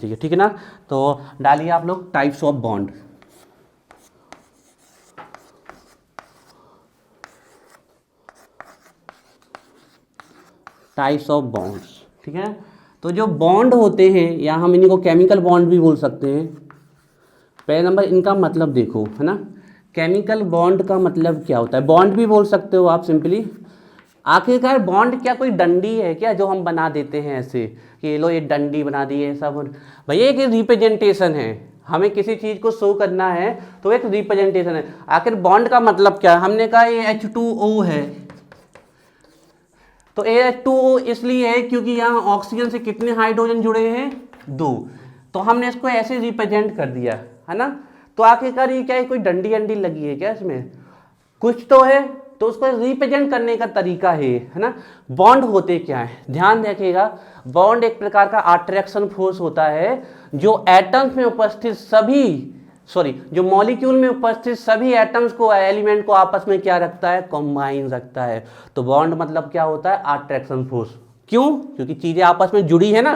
चाहिए, ठीक है ना। तो डालिए आप लोग types of bond. Types of bonds, ठीक है। तो जो बॉन्ड होते हैं, या हम इनको केमिकल बॉन्ड भी बोल सकते हैं। पहले नंबर इनका मतलब देखो, है ना। केमिकल बॉन्ड का मतलब क्या होता है, बॉन्ड भी बोल सकते हो आप सिंपली। आखिरकार बॉन्ड क्या कोई डंडी है क्या जो हम बना देते हैं ऐसे कि लो ये डंडी बना दी है सब। भैया एक रिप्रेजेंटेशन है, हमें किसी चीज़ को शो करना है तो एक रिप्रेजेंटेशन है। आखिर बॉन्ड का मतलब क्या है, हमने कहा ये H2O है, तो H2O इसलिए है क्योंकि यहाँ ऑक्सीजन से कितने हाइड्रोजन जुड़े हैं, 2। तो हमने इसको ऐसे रिप्रेजेंट कर दिया, है ना। तो आखिरकार ये क्या है, कोई डंडी अंडी लगी है क्या इसमें, कुछ तो है, तो उसको रिप्रेजेंट करने का तरीका है ना। बॉन्ड होते क्या है, ध्यान रखिएगा। बॉन्ड एक प्रकार का अट्रैक्शन फोर्स होता है जो एटम्स में उपस्थित जो मॉलिक्यूल में उपस्थित सभी एटम्स को, एलिमेंट को आपस में क्या रखता है, कंबाइन रखता है। तो बॉन्ड मतलब क्या होता है, अट्रैक्शन फोर्स। क्यों, क्योंकि चीजें आपस में जुड़ी है ना।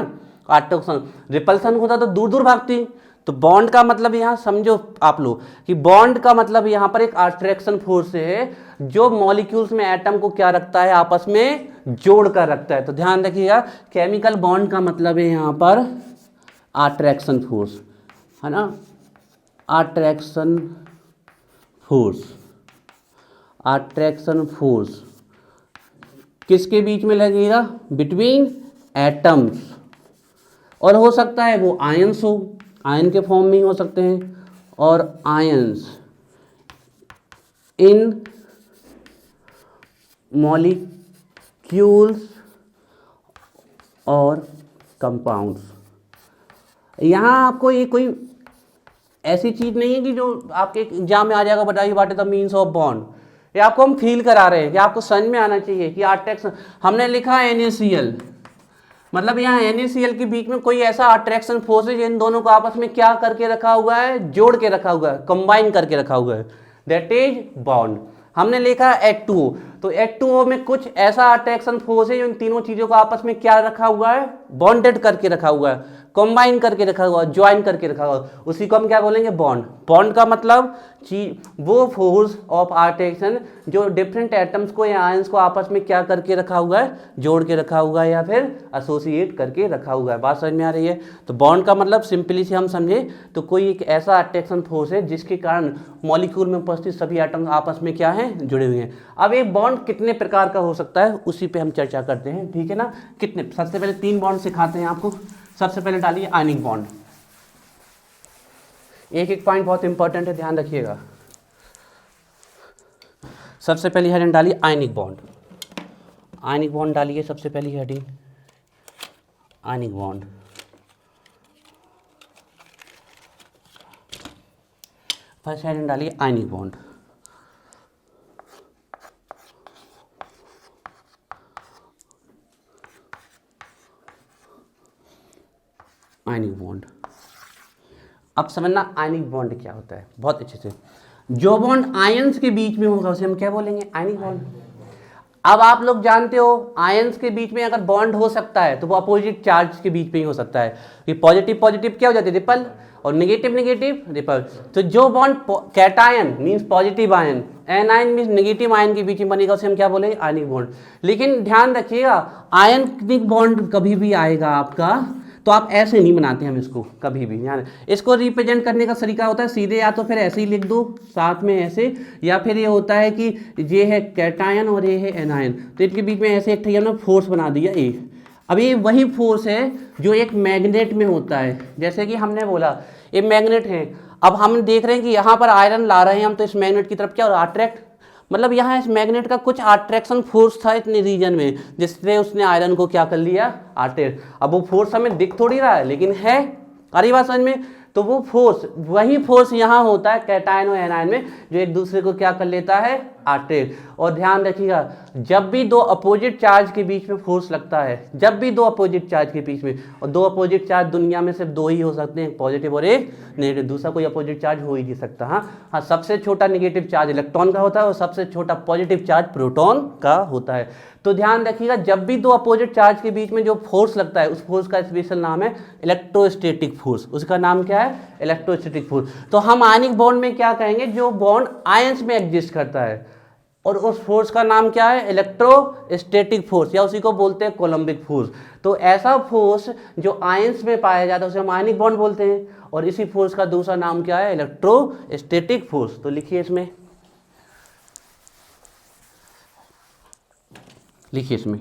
अट्रैक्शन, रिपल्सन होता तो दूर दूर भागती। तो बॉन्ड का मतलब यहाँ समझो आप लोग कि बॉन्ड का मतलब यहाँ पर एक अट्रैक्शन फोर्स है जो मॉलिक्यूल्स में एटम को क्या रखता है, आपस में जोड़ कर रखता है। तो ध्यान रखिएगा, केमिकल बॉन्ड का मतलब है यहाँ पर अट्रैक्शन फोर्स, है ना। अट्रैक्शन फोर्स किसके बीच में लगेगा, बिटवीन एटम्स। और हो सकता है वो आयंस हो, आयन के फॉर्म में हो सकते हैं, और आयंस इन मॉलिक्यूल्स और कंपाउंड्स। यहाँ आपको ये कोई ऐसी चीज नहीं है कि जो आपके एग्जाम में आ जाएगा, बताइए what is the means of bond. ये आपको हम फील करा रहे हैं कि आपको समझ में आना चाहिए कि अट्रैक्शन, हमने लिखा है NaCl, मतलब यहाँ NaCl के बीच में कोई ऐसा अट्रैक्शन फोर्स है जिन दोनों को आपस में क्या करके रखा हुआ है, जोड़ के रखा हुआ है, कंबाइन करके रखा हुआ है, दैट इज बॉन्ड। हमने लिखा H2O, तो H2O में कुछ ऐसा अट्रैक्शन फोर्स है जो इन तीनों चीजों को आपस में क्या रखा हुआ है, बॉन्डेड करके रखा हुआ है, कंबाइन करके रखा हुआ, ज्वाइन करके रखा हुआ, उसी को हम क्या बोलेंगे, बॉन्ड। बॉन्ड का मतलब वो फोर्स ऑफ अट्रैक्शन जो डिफरेंट एटम्स को या आयंस को आपस में क्या करके रखा हुआ है, जोड़ के रखा हुआ है या फिर एसोसिएट करके रखा हुआ है। बात समझ में आ रही है। तो बॉन्ड का मतलब सिंपली से हम समझे तो कोई एक ऐसा अट्रैक्शन फोर्स है जिसके कारण मॉलिक्यूल में उपस्थित सभी एटम्स आपस में क्या है, जुड़े हुए हैं। अब एक बॉन्ड कितने प्रकार का हो सकता है उसी पे हम चर्चा करते हैं, ठीक है ना। कितने, सबसे पहले 3 बॉन्ड सिखाते हैं आपको। सबसे पहले डालिए आयनिक बॉन्ड। एक पॉइंट बहुत इंपॉर्टेंट है, ध्यान रखिएगा। सबसे पहली हेडिंग डालिए आयनिक बॉन्ड। आयनिक बॉन्ड डालिए सबसे पहली heading, ionic bond. First heading डालिए आयनिक बॉन्ड। Ionic bond. अब समझना आयनिक बॉन्ड क्या होता है बहुत अच्छे से। जो बॉन्ड आयंस के बीच में होगा उसे हम क्या बोलेंगे, आयनिक बॉन्ड। अब आप लोग जानते हो आयंस के बीच में अगर बॉन्ड हो सकता है तो वो अपोजिट चार्ज के बीच में ही हो सकता है कि पॉजिटिव पॉजिटिव क्या हो जाती है, रिपल, और नेगेटिव नेगेटिव रिपल। तो जो bond cation means positive ion, anion means negative ion के बीच में बनेगा उसे हम क्या बोलेंगे, आयनिक बॉन्ड। लेकिन ध्यान रखिएगा आयनिक बॉन्ड कभी भी आएगा आपका तो आप ऐसे नहीं बनाते हम इसको कभी भी, ध्यान। इसको रिप्रेजेंट करने का तरीका होता है सीधे, या तो फिर ऐसे ही लिख दो साथ में ऐसे, या फिर ये होता है कि ये है कैटायन और ये है एनायन, तो इनके बीच में ऐसे एक हमने फोर्स बना दिया ए। अब ये वही फोर्स है जो एक मैग्नेट में होता है, जैसे कि हमने बोला ये मैग्नेट है। अब हम देख रहे हैं कि यहाँ पर आयरन ला रहे हैं हम, तो इस मैग्नेट की तरफ क्या हो रहा है, अट्रैक्ट, मतलब यहाँ इस मैग्नेट का कुछ अट्रैक्शन फोर्स था इतने रीजन में जिससे उसने आयरन को क्या कर लिया, अट्रैक्ट। अब वो फोर्स हमें दिख थोड़ी रहा है लेकिन है, अरे बात समझ में। तो वो फोर्स, वही फोर्स यहाँ होता है कैटायन और एनायन में, जो एक दूसरे को क्या कर लेता है, अट्रैक्ट। और ध्यान रखिएगा, जब भी दो अपोजिट चार्ज के बीच में फोर्स लगता है, जब भी दो अपोजिट चार्ज के बीच में, और दो अपोजिट चार्ज दुनिया में सिर्फ दो ही हो सकते हैं, एक पॉजिटिव और एक नेगेटिव, दूसरा कोई अपोजिट चार्ज हो ही नहीं सकता। हाँ, सबसे छोटा नेगेटिव चार्ज इलेक्ट्रॉन का होता है और सबसे छोटा पॉजिटिव चार्ज प्रोटॉन का होता है। तो ध्यान रखिएगा, जब भी दो अपोजिट चार्ज के बीच में जो फोर्स लगता है, उस फोर्स का स्पेशल नाम है इलेक्ट्रोस्टैटिक फोर्स। उसका नाम क्या है, इलेक्ट्रोस्टैटिक फोर्स। तो हम आयनिक बॉन्ड में क्या कहेंगे, जो बॉन्ड आयंस में एग्जिस्ट करता है, और उस फोर्स का नाम क्या है, इलेक्ट्रोस्टैटिक फोर्स, या उसी को बोलते हैं कोलम्बिक फोर्स। तो ऐसा फोर्स जो आयंस में पाया जाता है उसे हम आयनिक बॉन्ड बोलते हैं, और इसी फोर्स का दूसरा नाम क्या है, इलेक्ट्रोस्टैटिक फोर्स। तो लिखिए इसमें, लिखिए इसमें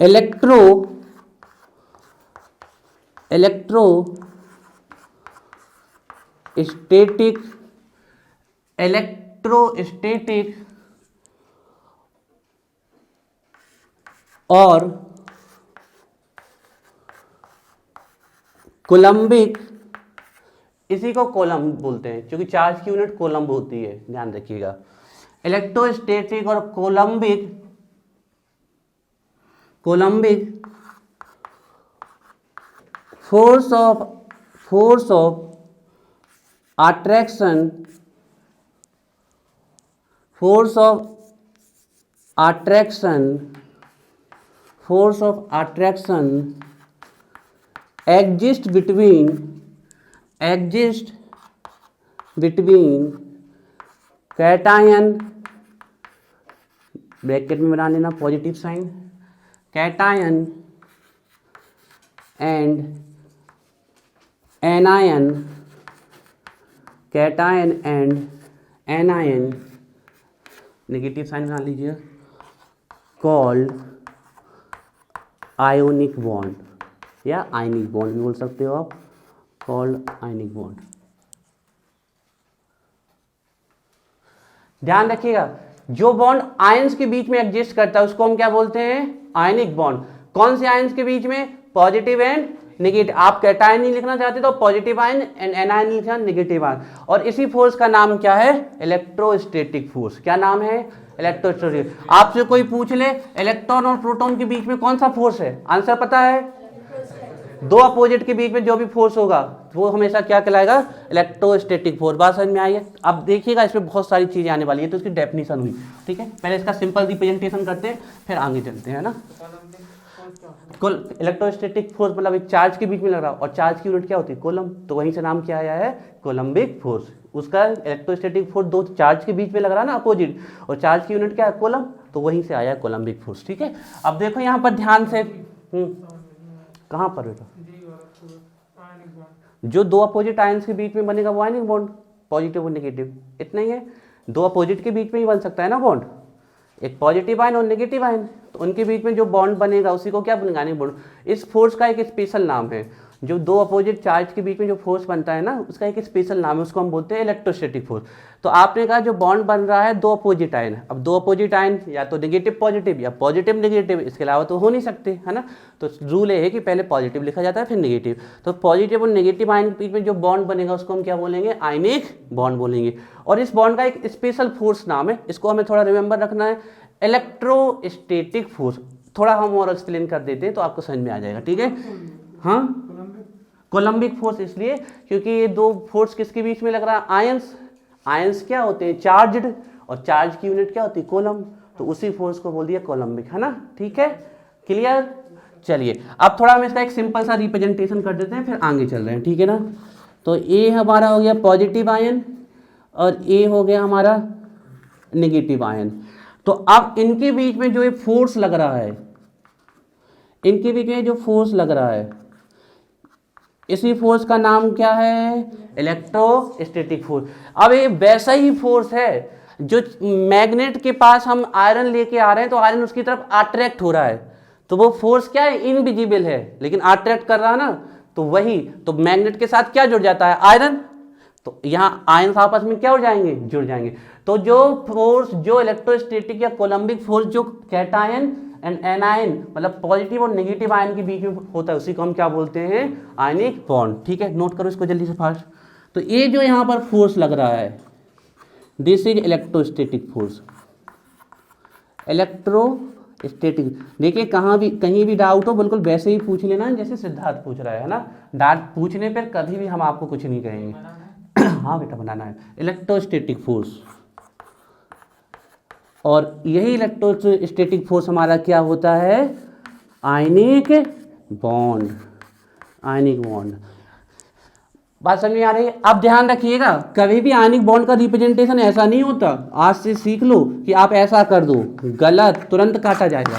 इलेक्ट्रोस्टैटिक और कोलम्बिक, इसी को कोलम्ब बोलते हैं क्योंकि चार्ज की यूनिट कोलम्ब होती है, ध्यान रखिएगा। इलेक्ट्रोस्टैटिक और coulombic force of attraction exist between cation, bracket में बना लेना positive sign, cation and anion, negative sign बना लीजिए, कॉल्ड आयोनिक बॉन्ड, या आयनिक बॉन्ड भी बोल सकते हो आप, कॉल्ड आयनिक बॉन्ड। ध्यान रखिएगा, जो बॉन्ड आयंस के बीच में एग्जिस्ट करता है उसको हम क्या बोलते हैं, आयनिक बॉन्ड। कौन से आयंस के बीच में, पॉजिटिव एंड नेगेटिव। आप कैटायन नहीं लिखना चाहते तो पॉजिटिव आयन एंड एनायन लिखना, नेगेटिव आयन। और इसी फोर्स का नाम क्या है, इलेक्ट्रोस्टैटिक फोर्स। क्या नाम है, इलेक्ट्रोस्टैटिक। आपसे कोई पूछ ले इलेक्ट्रॉन और प्रोटॉन के बीच में कौन सा फोर्स है, आंसर पता है, दो अपोजिट के बीच में जो भी फोर्स होगा वो हमेशा क्या कहलाएगा, इलेक्ट्रोस्टैटिक फोर्स। बात समझ में आई है। अब देखिएगा इसमें बहुत सारी चीजें आने वाली है, तो इसकी डेफिनेशन हुई, ठीक है। पहले इसका सिंपल रिप्रेजेंटेशन करते हैं, फिर आगे चलते हैं ना। इलेक्ट्रोस्टैटिक फोर्स मतलब एक चार्ज के बीच में लग रहा, और चार्ज की यूनिट क्या होती है, कोलम्ब, तो वहीं से नाम क्या आया है, कोलम्बिक फोर्स। उसका इलेक्ट्रोस्टैटिक फोर्स दो चार्ज के बीच में लग रहा है ना, अपोजिट, और चार्ज की यूनिट क्या है, कोलम्ब, तो वहीं से आया कोलम्बिक फोर्स, ठीक है। अब देखो यहाँ पर ध्यान से, कहाँ पर बेटा, जो दो अपोजिट आयंस के बीच में बनेगा वो आयनिक बॉन्ड, पॉजिटिव और नेगेटिव, इतना ही है। दो अपोजिट के बीच में ही बन सकता है ना बॉन्ड, एक पॉजिटिव आयन और नेगेटिव आयन, तो उनके बीच में जो बॉन्ड बनेगा उसी को क्या बनेगा, आयनिक बॉन्ड। इस फोर्स का एक स्पेशल नाम है, जो दो अपोजिट चार्ज के बीच में जो फोर्स बनता है ना, उसका एक स्पेशल नाम है, उसको हम बोलते हैं इलेक्ट्रोस्टैटिक फोर्स। तो आपने कहा जो बॉन्ड बन रहा है दो अपोजिट आयन, अब दो अपोजिट आयन या तो नेगेटिव पॉजिटिव या पॉजिटिव नेगेटिव, इसके अलावा तो हो नहीं सकते, है ना। तो रूल ये है कि पहले पॉजिटिव लिखा जाता है फिर नेगेटिव। तो पॉजिटिव और नेगेटिव आयन के बीच में जो बॉन्ड बनेगा उसको हम क्या बोलेंगे, आयनिक बॉन्ड बोलेंगे। और इस बॉन्ड का एक स्पेशल फोर्स नाम है, इसको हमें थोड़ा रिमेंबर रखना है, इलेक्ट्रोस्टैटिक फोर्स। थोड़ा हम और एक्सप्लेन कर देते हैं तो आपको समझ में आ जाएगा, ठीक है। हाँ, कोलम्बिक फोर्स इसलिए क्योंकि ये दो फोर्स किसके बीच में लग रहा है, आयंस। आयंस क्या होते हैं, चार्ज्ड, और चार्ज की यूनिट क्या होती है, कोलम्ब, तो उसी फोर्स को बोल दिया कोलम्बिक, है ना, ठीक है, क्लियर। चलिए अब थोड़ा हम इसका एक सिंपल सा रिप्रेजेंटेशन कर देते हैं, फिर आगे चल रहे हैं, ठीक है ना। तो ए हमारा हो गया पॉजिटिव आयन और ए हो गया हमारा नेगेटिव आयन। तो अब इनके बीच में जो ये फोर्स लग रहा है, इनके बीच में जो फोर्स लग रहा है, इसी फोर्स का नाम क्या है, इलेक्ट्रोस्टैटिक फोर्स। अब ये वैसा ही फोर्स है जो मैग्नेट के पास हम आयरन लेके आ रहे हैं तो आयरन उसकी तरफ अट्रैक्ट हो रहा है, तो वो फोर्स क्या है, इनविजिबल है लेकिन अट्रैक्ट कर रहा है ना, तो वही, तो मैग्नेट के साथ क्या जुड़ जाता है, आयरन, तो यहाँ आयन आपस में क्या हो जाएंगे, जुड़ जाएंगे। तो जो फोर्स, जो इलेक्ट्रोस्टैटिक या कोलम्बिक फोर्स जो कैटायन एंड एनायन मतलब पॉजिटिव और नेगेटिव आयन के बीच में होता है, उसी को हम क्या बोलते हैं, आयनिक बॉन्ड। ठीक है, नोट करो इसको जल्दी से फास्ट। तो ये जो यहाँ पर फोर्स लग रहा है, this is electrostatic force, electrostatic. देखिए कहाँ भी कहीं भी डाउट हो बिल्कुल वैसे ही पूछ लेना जैसे सिद्धार्थ पूछ रहा है ना, डाउट पूछने पर कभी भी हम आपको कुछ नहीं कहेंगे। हाँ बेटा बनाना है, इलेक्ट्रोस्टैटिक फोर्स। और यही इलेक्ट्रोस्टैटिक फोर्स हमारा क्या होता है, आयनिक बॉन्ड, आयनिक बॉन्ड। बात समझ में आ रही है? अब ध्यान रखिएगा, कभी भी आयनिक बॉन्ड का रिप्रेजेंटेशन ऐसा नहीं होता, आज से सीख लो कि आप ऐसा कर दो, गलत, तुरंत काटा जाएगा।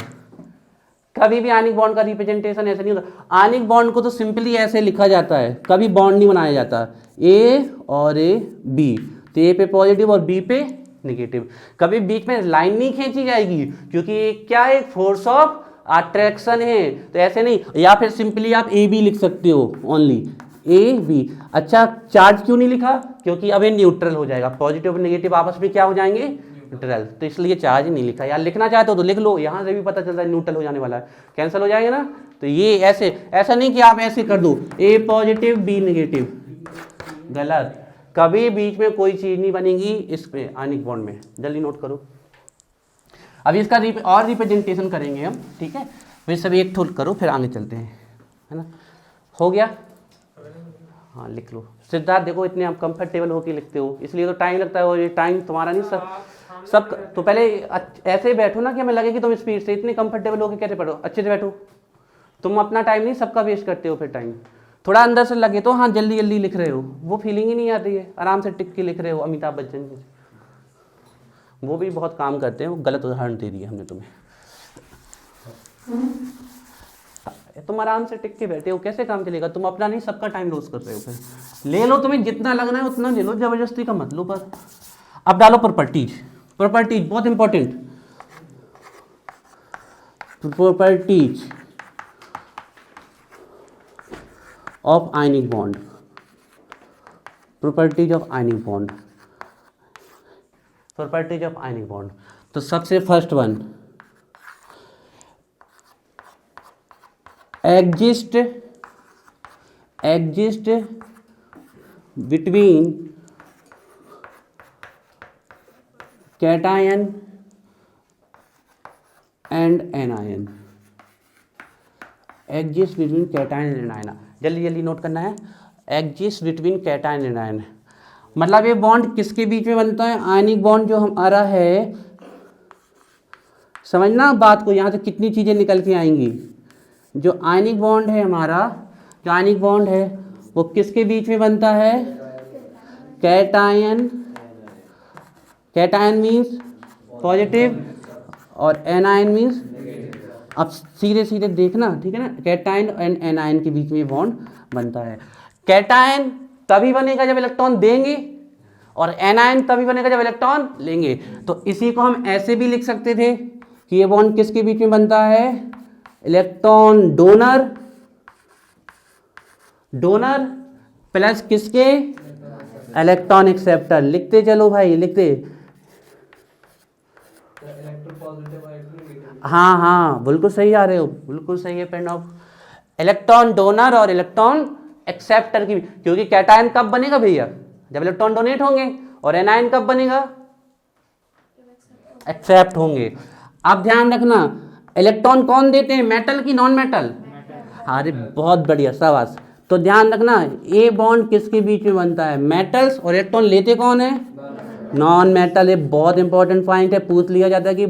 कभी भी आयनिक बॉन्ड का रिप्रेजेंटेशन ऐसा नहीं होता। आयनिक बॉन्ड को तो सिंपली ऐसे लिखा जाता है, कभी बॉन्ड नहीं बनाया जाता, ए और ए बी, तो ए पे पॉजिटिव और बी पे नेगेटिव। कभी बीच में लाइन नहीं खींची जाएगी, क्योंकि क्या है, फोर्स ऑफ अट्रैक्शन है, तो ऐसे नहीं। या फिर सिंपली आप ए बी लिख सकते हो, ओनली ए बी। अच्छा, चार्ज क्यों नहीं लिखा, क्योंकि अब ये न्यूट्रल हो जाएगा, पॉजिटिव और नेगेटिव आपस में क्या हो जाएंगे, न्यूट्रल, तो इसलिए चार्ज नहीं लिखा। यार लिखना चाहते हो तो लिख लो, यहाँ से भी पता चलता है न्यूट्रल हो जाने वाला है, कैंसिल हो जाएगा ना। तो ये ऐसे, ऐसा नहीं कि आप ऐसे कर दो ए पॉजिटिव बी नेगेटिव, गलत। कभी बीच में कोई चीज नहीं बनेगी इसमें, आयनिक बॉन्ड में। जल्दी नोट करो। अभी इसका और रिप्रेजेंटेशन करेंगे हम, ठीक है। फिर सब एक ठोल करो, फिर आगे चलते हैं, है ना। हो गया, हाँ लिख लो। सिद्धार्थ देखो इतने आप कंफर्टेबल होके लिखते हो, इसलिए तो टाइम लगता है, और ये टाइम तुम्हारा नहीं सब तो पहले ऐसे ही बैठो ना कि हमें लगे कि तुम स्पीड से इतने कंफर्टेबल होके कैसे पढ़ो, अच्छे से बैठो। तुम अपना टाइम नहीं सबका वेस्ट करते हो, फिर टाइम थोड़ा अंदर से लगे तो हाँ जल्दी जल्दी लिख रहे हो, वो फीलिंग ही नहीं आती है। आराम से टिक के लिख रहे हो, अमिताभ बच्चन की, वो भी बहुत काम करते हैं, वो गलत उदाहरण दे दिया हमने तुम्हें। तुम आराम से टिक के बैठे हो, कैसे काम चलेगा, तुम अपना नहीं सबका टाइम लॉस कर रहे हो। फिर ले लो, तुम्हें जितना लगना है उतना ले लो, जबरदस्ती का मत लो। पर अब डालो प्रॉपर्टीज, प्रॉपर्टीज बहुत important, properties of ionic bond, properties of ionic bond, properties of ionic bond. तो सबसे first one, exist between cation and anion, exist between cation and anion। जल्दी जल्दी नोट करना है, exist between cation and anion मतलब ये bond किसके बीच में बनता है, आयनिक बॉन्ड जो हमारा है। समझना बात को, यहाँ से कितनी चीजें निकल के आएंगी। जो आयनिक बॉन्ड है हमारा, जो आयनिक बॉन्ड है वो किसके बीच में बनता है, कैटायन, कैटायन मीन्स पॉजिटिव और एनायन मीन्स, अब सीधे सीधे देखना, ठीक है ना, कैटायन एंड एनायन के बीच में बॉन्ड बनता है। कैटायन तभी बनेगा जब इलेक्ट्रॉन देंगे, और एनायन तभी बनेगा जब इलेक्ट्रॉन लेंगे। तो इसी को हम ऐसे भी लिख सकते थे कि ये बॉन्ड किसके बीच में बनता है, इलेक्ट्रॉन डोनर, डोनर प्लस किसके, इलेक्ट्रॉन एक्सेप्टर। लिखते चलो भाई, लिखते, हाँ हाँ बिल्कुल सही आ रहे हो, बिल्कुल सही है पेन ऑफ, इलेक्ट्रॉन डोनर और इलेक्ट्रॉन एक्सेप्टर की। क्योंकि कैटायन कब बनेगा भैया, जब इलेक्ट्रॉन डोनेट होंगे, और एनायन कब बनेगा, एक्सेप्ट होंगे। अब ध्यान रखना, इलेक्ट्रॉन कौन देते हैं, मेटल की नॉन मेटल, अरे बहुत बढ़िया शाबाश। तो ध्यान रखना, ए बॉन्ड किसके बीच में बनता है, मेटल्स, और इलेक्ट्रॉन लेते कौन है, नॉन मेटल। ये बहुत इंपॉर्टेंट पॉइंट है, पूछ लिया जाता है कि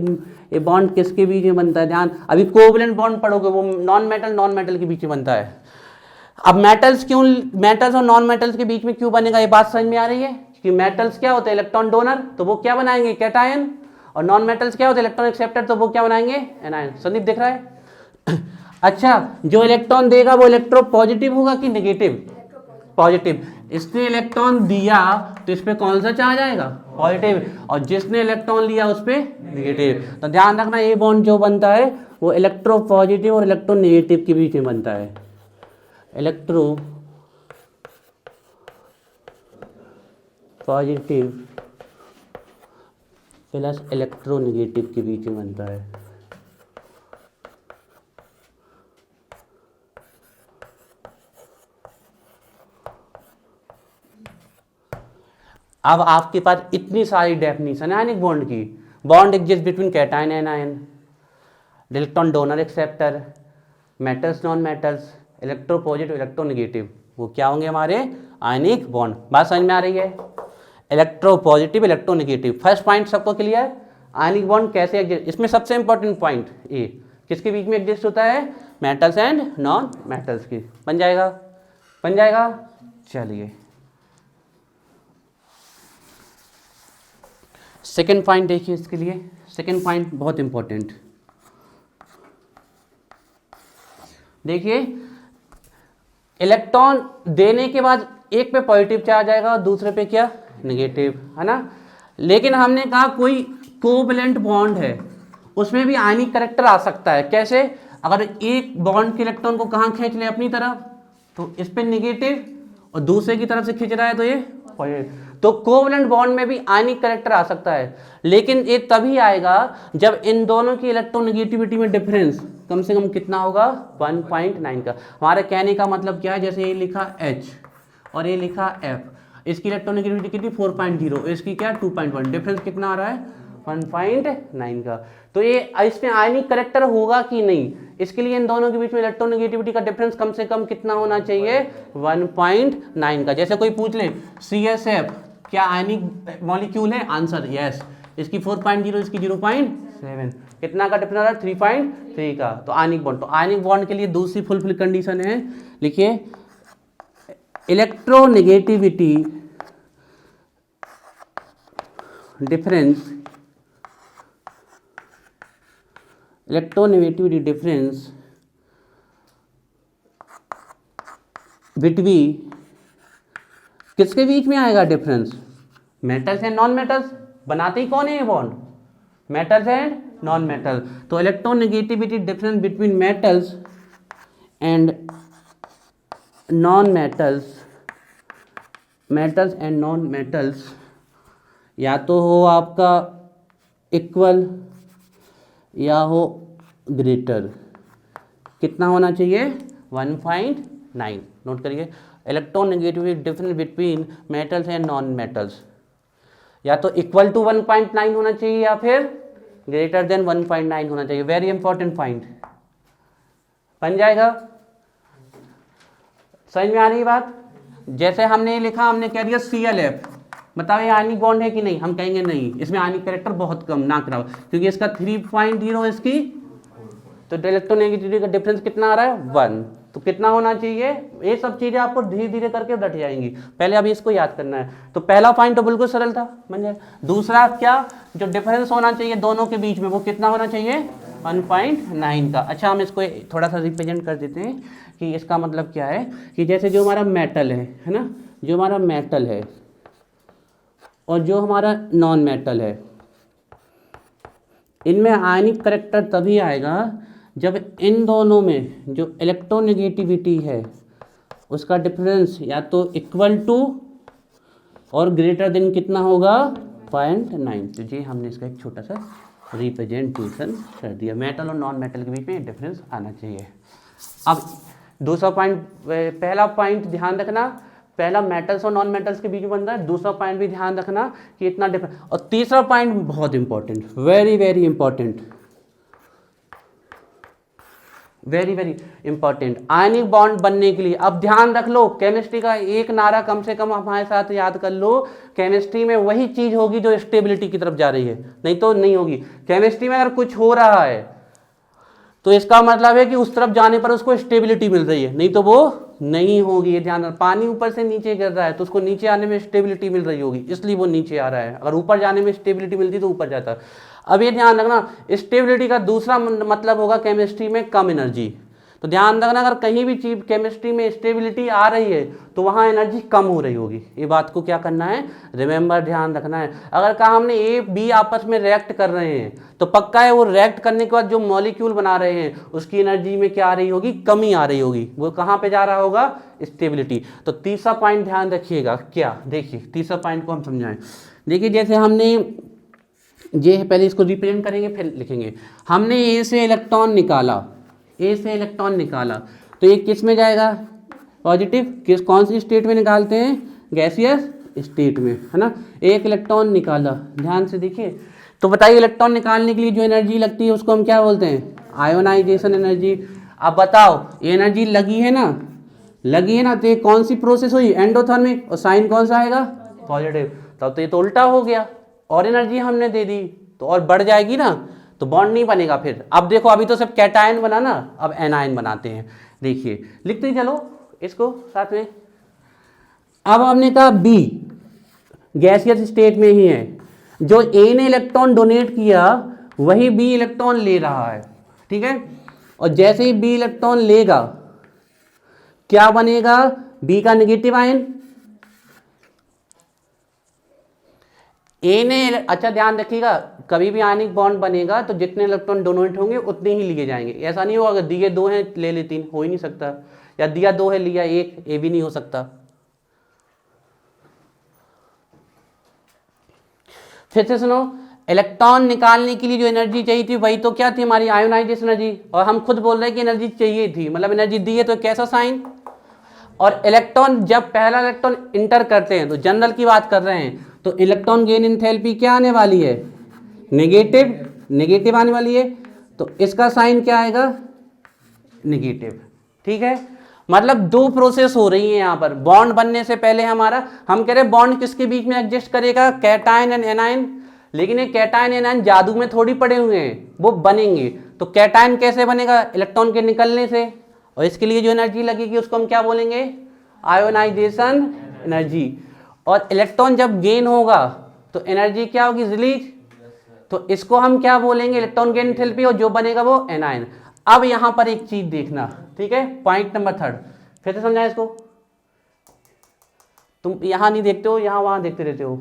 ये बॉन्ड किसके बीच में बनता है। ध्यान, अभी कोवलेंट बॉन्ड पढ़ोगे, वो नॉन मेटल के बीच में बनता है। अब मेटल्स क्यों, मेटल्स और नॉन मेटल्स के बीच में क्यों बनेगा, ये बात समझ में आ रही है। कि मेटल्स क्या होते हैं, इलेक्ट्रॉन डोनर, तो वो क्या बनाएंगे, कैटायन, और नॉन मेटल्स क्या होते हैं, इलेक्ट्रॉन एक्सेप्टर, तो वो क्या बनाएंगे, एनायन। संदीप दिख रहा है। अच्छा, जो इलेक्ट्रॉन देगा वो इलेक्ट्रो पॉजिटिव होगा कि नेगेटिव, पॉजिटिव। इसने इलेक्ट्रॉन दिया तो इस पे कौन सा चार्ज आएगा, पॉजिटिव, और जिसने इलेक्ट्रॉन लिया उस पे नेगेटिव। तो ध्यान रखना, ये बॉन्ड जो बनता है वो इलेक्ट्रो पॉजिटिव और इलेक्ट्रो नेगेटिव के बीच में बनता है, इलेक्ट्रो पॉजिटिव प्लस इलेक्ट्रोनेगेटिव के बीच में बनता है। अब आपके पास इतनी सारी डेफिनेशन है आयनिक बॉन्ड की। Bond exist between cation and ion, electron donor acceptor, metals non metals, electro positive electro negative, वो क्या होंगे हमारे आयनिक बॉन्ड। बात समझ में आ रही है? Electro positive electro negative, first point सबको क्लियर। आयनिक बॉन्ड कैसे एग्जिस्ट, इसमें सबसे इंपॉर्टेंट पॉइंट ए, किसके बीच में एग्जिस्ट होता है, मेटल्स एंड नॉन मेटल्स की। बन जाएगा, बन जाएगा। चलिए सेकेंड पॉइंट देखिए इसके लिए, सेकेंड पॉइंट बहुत इंपॉर्टेंट देखिए, इलेक्ट्रॉन देने के बाद एक पे पॉजिटिव चार्ज आएगा और दूसरे पे क्या, नेगेटिव, है ना। लेकिन हमने कहा कोई कोवैलेंट बॉन्ड है, उसमें भी आयनिक करैक्टर आ सकता है। कैसे, अगर एक बॉन्ड के इलेक्ट्रॉन को कहाँ खींच ले, अपनी तरफ, तो इस पे नेगेटिव और दूसरे की तरफ से खींच रहा है तो ये पॉजिटिव, तो कोवैलेंट बॉन्ड में भी आयनिक करैक्टर आ सकता है। लेकिन ये तभी आएगा जब इन दोनों की इलेक्ट्रोनेगेटिविटी में डिफरेंस कम से कम कितना होगा, 1.9 का। हमारे कहने का मतलब क्या है, जैसे ये लिखा H और ये लिखा F, इसकी इलेक्ट्रोनेगेटिविटी कितनी 4.0, इसकी क्या 2.1, डिफरेंस कितना आ रहा है 1.9 का। तो ये इसमें आयनिक करैक्टर होगा कि नहीं, इसके लिए इन दोनों के बीच में इलेक्ट्रोनेगेटिविटी का डिफरेंस कम से कम कितना होना चाहिए, 1.9 का। जैसे कोई पूछ ले CSF क्या आयनिक मॉलिक्यूल है, आंसर यस, इसकी 4.0 इसकी 0.7, कितना का डिफरेंस आ रहा है 3.3 का, तो आयनिक बॉन्ड। तो आयनिक बॉन्ड के लिए दूसरी फुलफिल कंडीशन है, लिखिए electronegativity difference, electronegativity difference between, किसके बीच में आएगा difference, metals and non metals. बनाते ही कौन है ये bond, metals and non metal. तो electronegativity difference between metals and non metals, metals and non metals, या तो हो आपका इक्वल या हो ग्रेटर, कितना होना चाहिए 1.9। नोट करिए, electronegativity difference between metals and non metals, या तो इक्वल टू 1.9 होना चाहिए या फिर ग्रेटर देन 1.9 होना चाहिए। वेरी इंपॉर्टेंट पॉइंट, बन जाएगा। समझ में आ रही बात? जैसे हमने लिखा, हमने कह दिया CLF, बताओ ये आयनिक बॉन्ड है कि नहीं, हम कहेंगे नहीं, इसमें आयनिक कैरेक्टर बहुत कम, ना कराओ, क्योंकि इसका 3.0 इसकी, तो इलेक्ट्रोनेगेटिविटी का डिफरेंस कितना आ रहा है 1, तो कितना होना चाहिए। ये सब चीजें आपको धीरे धीरे करके रट जाएंगी, पहले अभी इसको याद करना है। तो पहला पॉइंट तो बिल्कुल सरल था, बन जाए। दूसरा क्या, जो डिफरेंस होना चाहिए दोनों के बीच में, वो कितना होना चाहिए 1.9 का। अच्छा, हम इसको थोड़ा सा रिप्रेजेंट कर देते हैं कि इसका मतलब क्या है, कि जैसे जो हमारा मेटल है ना, जो हमारा मेटल है और जो हमारा नॉन मेटल है, इनमें आयनिक करैक्टर तभी आएगा जब इन दोनों में जो इलेक्ट्रोनेगेटिविटी है उसका डिफरेंस या तो इक्वल टू और ग्रेटर देन कितना होगा 0.9। तो जी हमने इसका एक छोटा सा रिप्रेजेंटेशन कर दिया, मेटल और नॉन मेटल के बीच में डिफरेंस आना चाहिए। अब दूसरा पॉइंट, पहला पॉइंट ध्यान रखना, पहला मेटल्स और नॉन मेटल्स के बीच में बन रहा है, दूसरा पॉइंट भी ध्यान रखना कि इतना डिफरेंस, और तीसरा पॉइंट बहुत important, very very important, very very important, ionic bond बनने के लिए। अब ध्यान रख लो, केमिस्ट्री का एक नारा कम से कम हमारे साथ याद कर लो, केमिस्ट्री में वही चीज होगी जो स्टेबिलिटी की तरफ जा रही है, नहीं तो नहीं होगी। केमिस्ट्री में अगर कुछ हो रहा है तो इसका मतलब है कि उस तरफ जाने पर उसको स्टेबिलिटी मिल रही है, नहीं तो वो नहीं होगी। ये ध्यान रखना, पानी ऊपर से नीचे गिर रहा है तो उसको नीचे आने में स्टेबिलिटी मिल रही होगी, इसलिए वो नीचे आ रहा है। अगर ऊपर जाने में स्टेबिलिटी मिलती तो ऊपर जाता। अब ये ध्यान रखना, स्टेबिलिटी का दूसरा मतलब होगा केमिस्ट्री में कम एनर्जी। तो ध्यान रखना, अगर कहीं भी चीज केमिस्ट्री में स्टेबिलिटी आ रही है तो वहाँ एनर्जी कम हो रही होगी। ये बात को क्या करना है, रिमेंबर, ध्यान रखना है। अगर कहा हमने ए बी आपस में रिएक्ट कर रहे हैं तो पक्का है वो रिएक्ट करने के बाद जो मॉलिक्यूल बना रहे हैं उसकी एनर्जी में क्या आ रही होगी, कमी आ रही होगी। वो कहाँ पे जा रहा होगा, स्टेबिलिटी। तो तीसरा पॉइंट ध्यान रखिएगा, क्या, देखिए तीसरा पॉइंट को हम समझाएं। देखिए जैसे हमने ये पहले इसको रिप्रेजेंट करेंगे फिर लिखेंगे। हमने ए से इलेक्ट्रॉन निकाला, ए से इलेक्ट्रॉन निकाला तो ये किस में जाएगा, पॉजिटिव। किस कौन सी स्टेट में निकालते हैं, गैसियस स्टेट में, है ना, एक इलेक्ट्रॉन निकाला, ध्यान से देखिए। तो बताइए इलेक्ट्रॉन निकालने के लिए जो एनर्जी लगती है उसको हम क्या बोलते हैं? Ionization energy. अब बताओ ये एनर्जी लगी है ना, लगी है ना, तो ये कौन सी प्रोसेस हुई? एंडोथर्मिक, और साइन कौन सा आएगा? पॉजिटिव। तब तो ये तो उल्टा हो गया, और एनर्जी हमने दे दी तो और बढ़ जाएगी ना, तो बॉन्ड नहीं बनेगा फिर। अब देखो अभी तो सब कैटायन बना ना, अब एनायन बनाते हैं। देखिए लिखते चलो इसको साथ में। अब हमने कहा बी गैसियस स्टेट में ही है, जो ए ने इलेक्ट्रॉन डोनेट किया वही बी इलेक्ट्रॉन ले रहा है, ठीक है। और जैसे ही बी इलेक्ट्रॉन लेगा क्या बनेगा? बी का नेगेटिव आयन। ए ने, अच्छा ध्यान रखिएगा, कभी भी आयनिक बॉन्ड बनेगा तो जितने इलेक्ट्रॉन डोनेट होंगे उतने ही लिए जाएंगे। ऐसा नहीं होगा अगर दिए 2 हैं ले ले 3, हो ही नहीं सकता, या दिया 2 है लिया 1, ये भी नहीं हो सकता। फिर से सुनो, इलेक्ट्रॉन निकालने के लिए जो एनर्जी चाहिए थी वही तो क्या थी? हमारी आयोनाइजेशन एनर्जी। और हम खुद बोल रहे हैं कि एनर्जी चाहिए थी, मतलब एनर्जी दी है तो कैसा साइन? और इलेक्ट्रॉन जब पहला इलेक्ट्रॉन इंटर करते हैं, तो जनरल की बात कर रहे हैं, तो इलेक्ट्रॉन गेन एंथैल्पी क्या आने वाली है? नेगेटिव, नेगेटिव आने वाली है। तो इसका साइन क्या आएगा? नेगेटिव, ठीक है। मतलब 2 प्रोसेस हो रही है यहाँ पर। बॉन्ड बनने से पहले हमारा, हम कह रहे हैं बॉन्ड किसके बीच में एग्जिस्ट करेगा? Cation and anion. लेकिन ये कैटायन एनायन जादू में थोड़ी पड़े हुए हैं, वो बनेंगे। तो कैटायन कैसे बनेगा? इलेक्ट्रॉन के निकलने से। और इसके लिए जो एनर्जी लगेगी उसको हम क्या बोलेंगे? Ionization energy. और इलेक्ट्रॉन जब गेन होगा तो एनर्जी क्या होगी? रिलीज। तो इसको हम क्या बोलेंगे? इलेक्ट्रॉन गेन एंथैल्पी, और जो बनेगा वो एनायन। अब यहां पर एक चीज देखना, ठीक है, पॉइंट नंबर 3 फिर से समझाएं इसको। तुम यहां नहीं देखते हो, यहां वहां देखते रहते हो,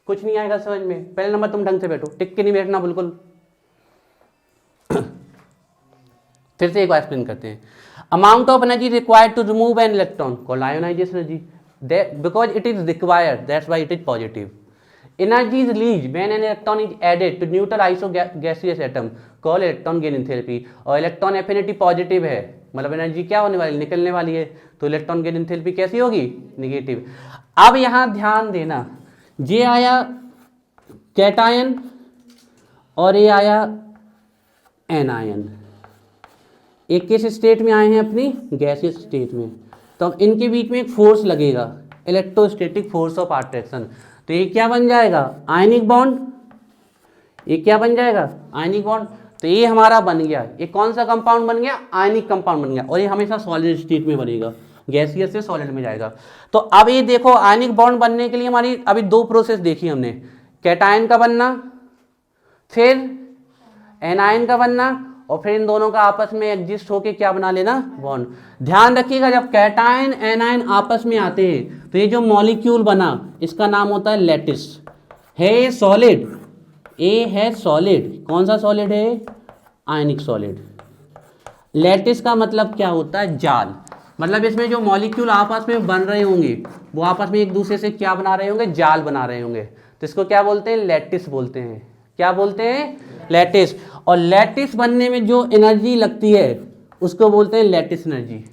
कुछ नहीं आएगा समझ में। पहले नंबर तुम ढंग से बैठो, टिक के नहीं बैठना बिल्कुल। फिर से एक बार एक्सप्लेन करते हैं। Amount of energy required to remove an electron called ionization energy, because it is required, that's why it is positive. Energy is released when an electron is added to neutral isogaseous atom called electron gain enthalpy। और electron affinity positive है, मतलब energy क्या होने वाली? निकलने वाली है। तो इलेक्ट्रॉन गेन एंथैल्पी कैसी होगी? नेगेटिव। अब यहां ध्यान देना, ये आया कैटायन और ये आया एनायन। एक किस स्टेट में आए हैं? अपनी गैसियस स्टेट में। तो अब इनके बीच में एक फोर्स लगेगा, इलेक्ट्रोस्टैटिक फोर्स ऑफ अट्रैक्शन। तो ये क्या बन जाएगा? Ionic bond. ये क्या बन जाएगा? Ionic bond. तो ये हमारा बन गया, ये कौन सा कंपाउंड बन गया? आयनिक कंपाउंड बन गया। और ये हमेशा सॉलिड स्टेट में बनेगा, गैसियस से सॉलिड में जाएगा। तो अब ये देखो, आयनिक बॉन्ड बनने के लिए हमारी अभी 2 प्रोसेस देखी हमने, कैटायन का बनना, फिर एनायन का बनना, और फिर इन दोनों का आपस में एग्जिस्ट होके क्या बना लेना? बॉन्ड। ध्यान रखिएगा, जब कैटायन एनायन आपस में आते हैं तो ये जो मॉलिक्यूल बना इसका नाम होता है लैटिस। है सॉलिड, ए है सॉलिड। कौन सा सॉलिड है? आयनिक सॉलिड। लैटिस का मतलब क्या होता है? जाल। मतलब इसमें जो मॉलिक्यूल आपस में बन रहे होंगे वो आपस में एक दूसरे से क्या बना रहे होंगे? जाल बना रहे होंगे। तो इसको क्या बोलते हैं? लैटिस बोलते हैं। क्या बोलते हैं? लैटिस। और लैटिस बनने में जो एनर्जी लगती है उसको बोलते हैं लैटिस एनर्जी।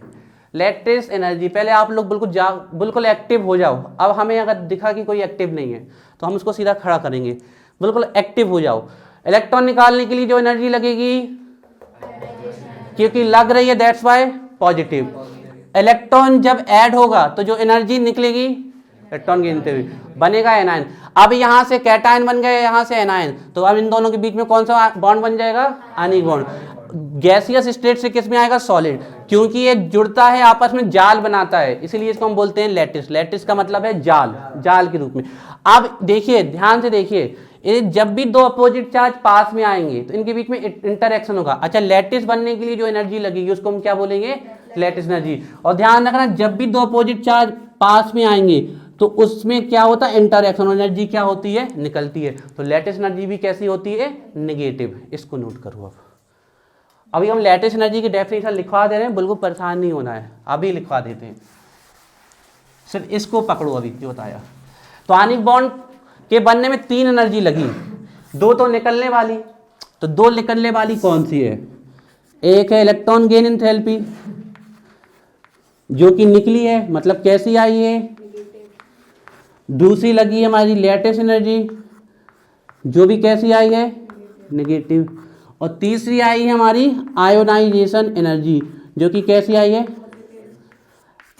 Lattice energy. पहले आप लोग बिल्कुल एक्टिव हो जाओ। अब हमें अगर दिखा कि कोई एक्टिव नहीं है तो हम उसको सीधा खड़ा करेंगे। बिल्कुल एक्टिव हो जाओ। इलेक्ट्रॉन निकालने के लिए जो एनर्जी लगेगी, क्योंकि लग रही है दैट्स वाई पॉजिटिव। इलेक्ट्रॉन जब ऐड होगा तो जो एनर्जी निकलेगी इलेक्ट्रॉन गेन एंथैल्पी, बनेगा एनायन। अब यहां से कैटायन बन गए, यहां से एनायन। तो अब इन दोनों के बीच में कौन सा बॉन्ड बन जाएगा? Ionic bond. गैसियस स्टेट से किस में आएगा? सॉलिड। क्योंकि ये जुड़ता है आपस में, जाल बनाता है, इसीलिए इसको हम बोलते हैं लैटिस। लैटिस का मतलब है जाल, जाल के रूप में। अब देखिए, ध्यान से देखिए, जब भी 2 अपोजिट चार्ज पास में आएंगे तो इनके बीच में इंटरएक्शन होगा। अच्छा, लैटिस बनने के लिए जो एनर्जी लगेगी उसको हम क्या बोलेंगे? Lattice energy. और ध्यान रखना, जब भी 2 अपोजिट चार्ज पास में आएंगे तो उसमें क्या होता है? इंटरएक्शन। एनर्जी क्या होती है? निकलती है। तो लैटिस एनर्जी भी कैसी होती है? नेगेटिव। इसको नोट करो। अब अभी हम लैटिस एनर्जी की डेफिनेशन लिखवा दे रहे हैं, बिल्कुल परेशान नहीं होना है, अभी लिखवा देते हैं। सिर्फ इसको पकड़ो अभी जो बताया। तो आयनिक बॉन्ड के बनने में 3 एनर्जी लगी, 2 तो निकलने वाली। तो 2 निकलने वाली कौन सी है? एक है इलेक्ट्रॉन गेन एंथैल्पी जो कि निकली है, मतलब कैसी आई है? दूसरी लगी है हमारी लेटेस्ट एनर्जी, जो भी कैसी आई है, नेगेटिव। और तीसरी आई है हमारी आयोनाइजेशन एनर्जी, जो कि कैसी आई है,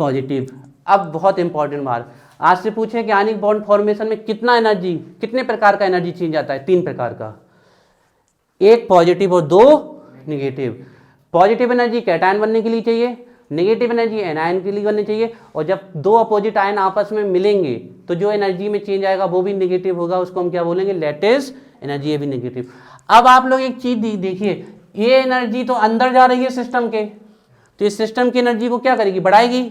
पॉजिटिव। अब बहुत इंपॉर्टेंट बात, आज से पूछे कि आयनिक बॉन्ड फॉर्मेशन में कितना एनर्जी, कितने प्रकार का एनर्जी चेंज आता है, 3 प्रकार का, एक पॉजिटिव और 2 निगेटिव। पॉजिटिव एनर्जी कैटायन बनने के लिए चाहिए, नेगेटिव एनर्जी एनायन के लिए बननी चाहिए, और जब 2 अपोजिट आयन आपस में मिलेंगे तो जो एनर्जी में चेंज आएगा वो भी नेगेटिव होगा, उसको हम क्या बोलेंगे, लेटेस्ट एनर्जी, ये भी नेगेटिव। अब आप लोग एक चीज देखिए, ये एनर्जी तो अंदर जा रही है सिस्टम के, तो इस सिस्टम की एनर्जी को क्या करेगी, बढ़ाएगी,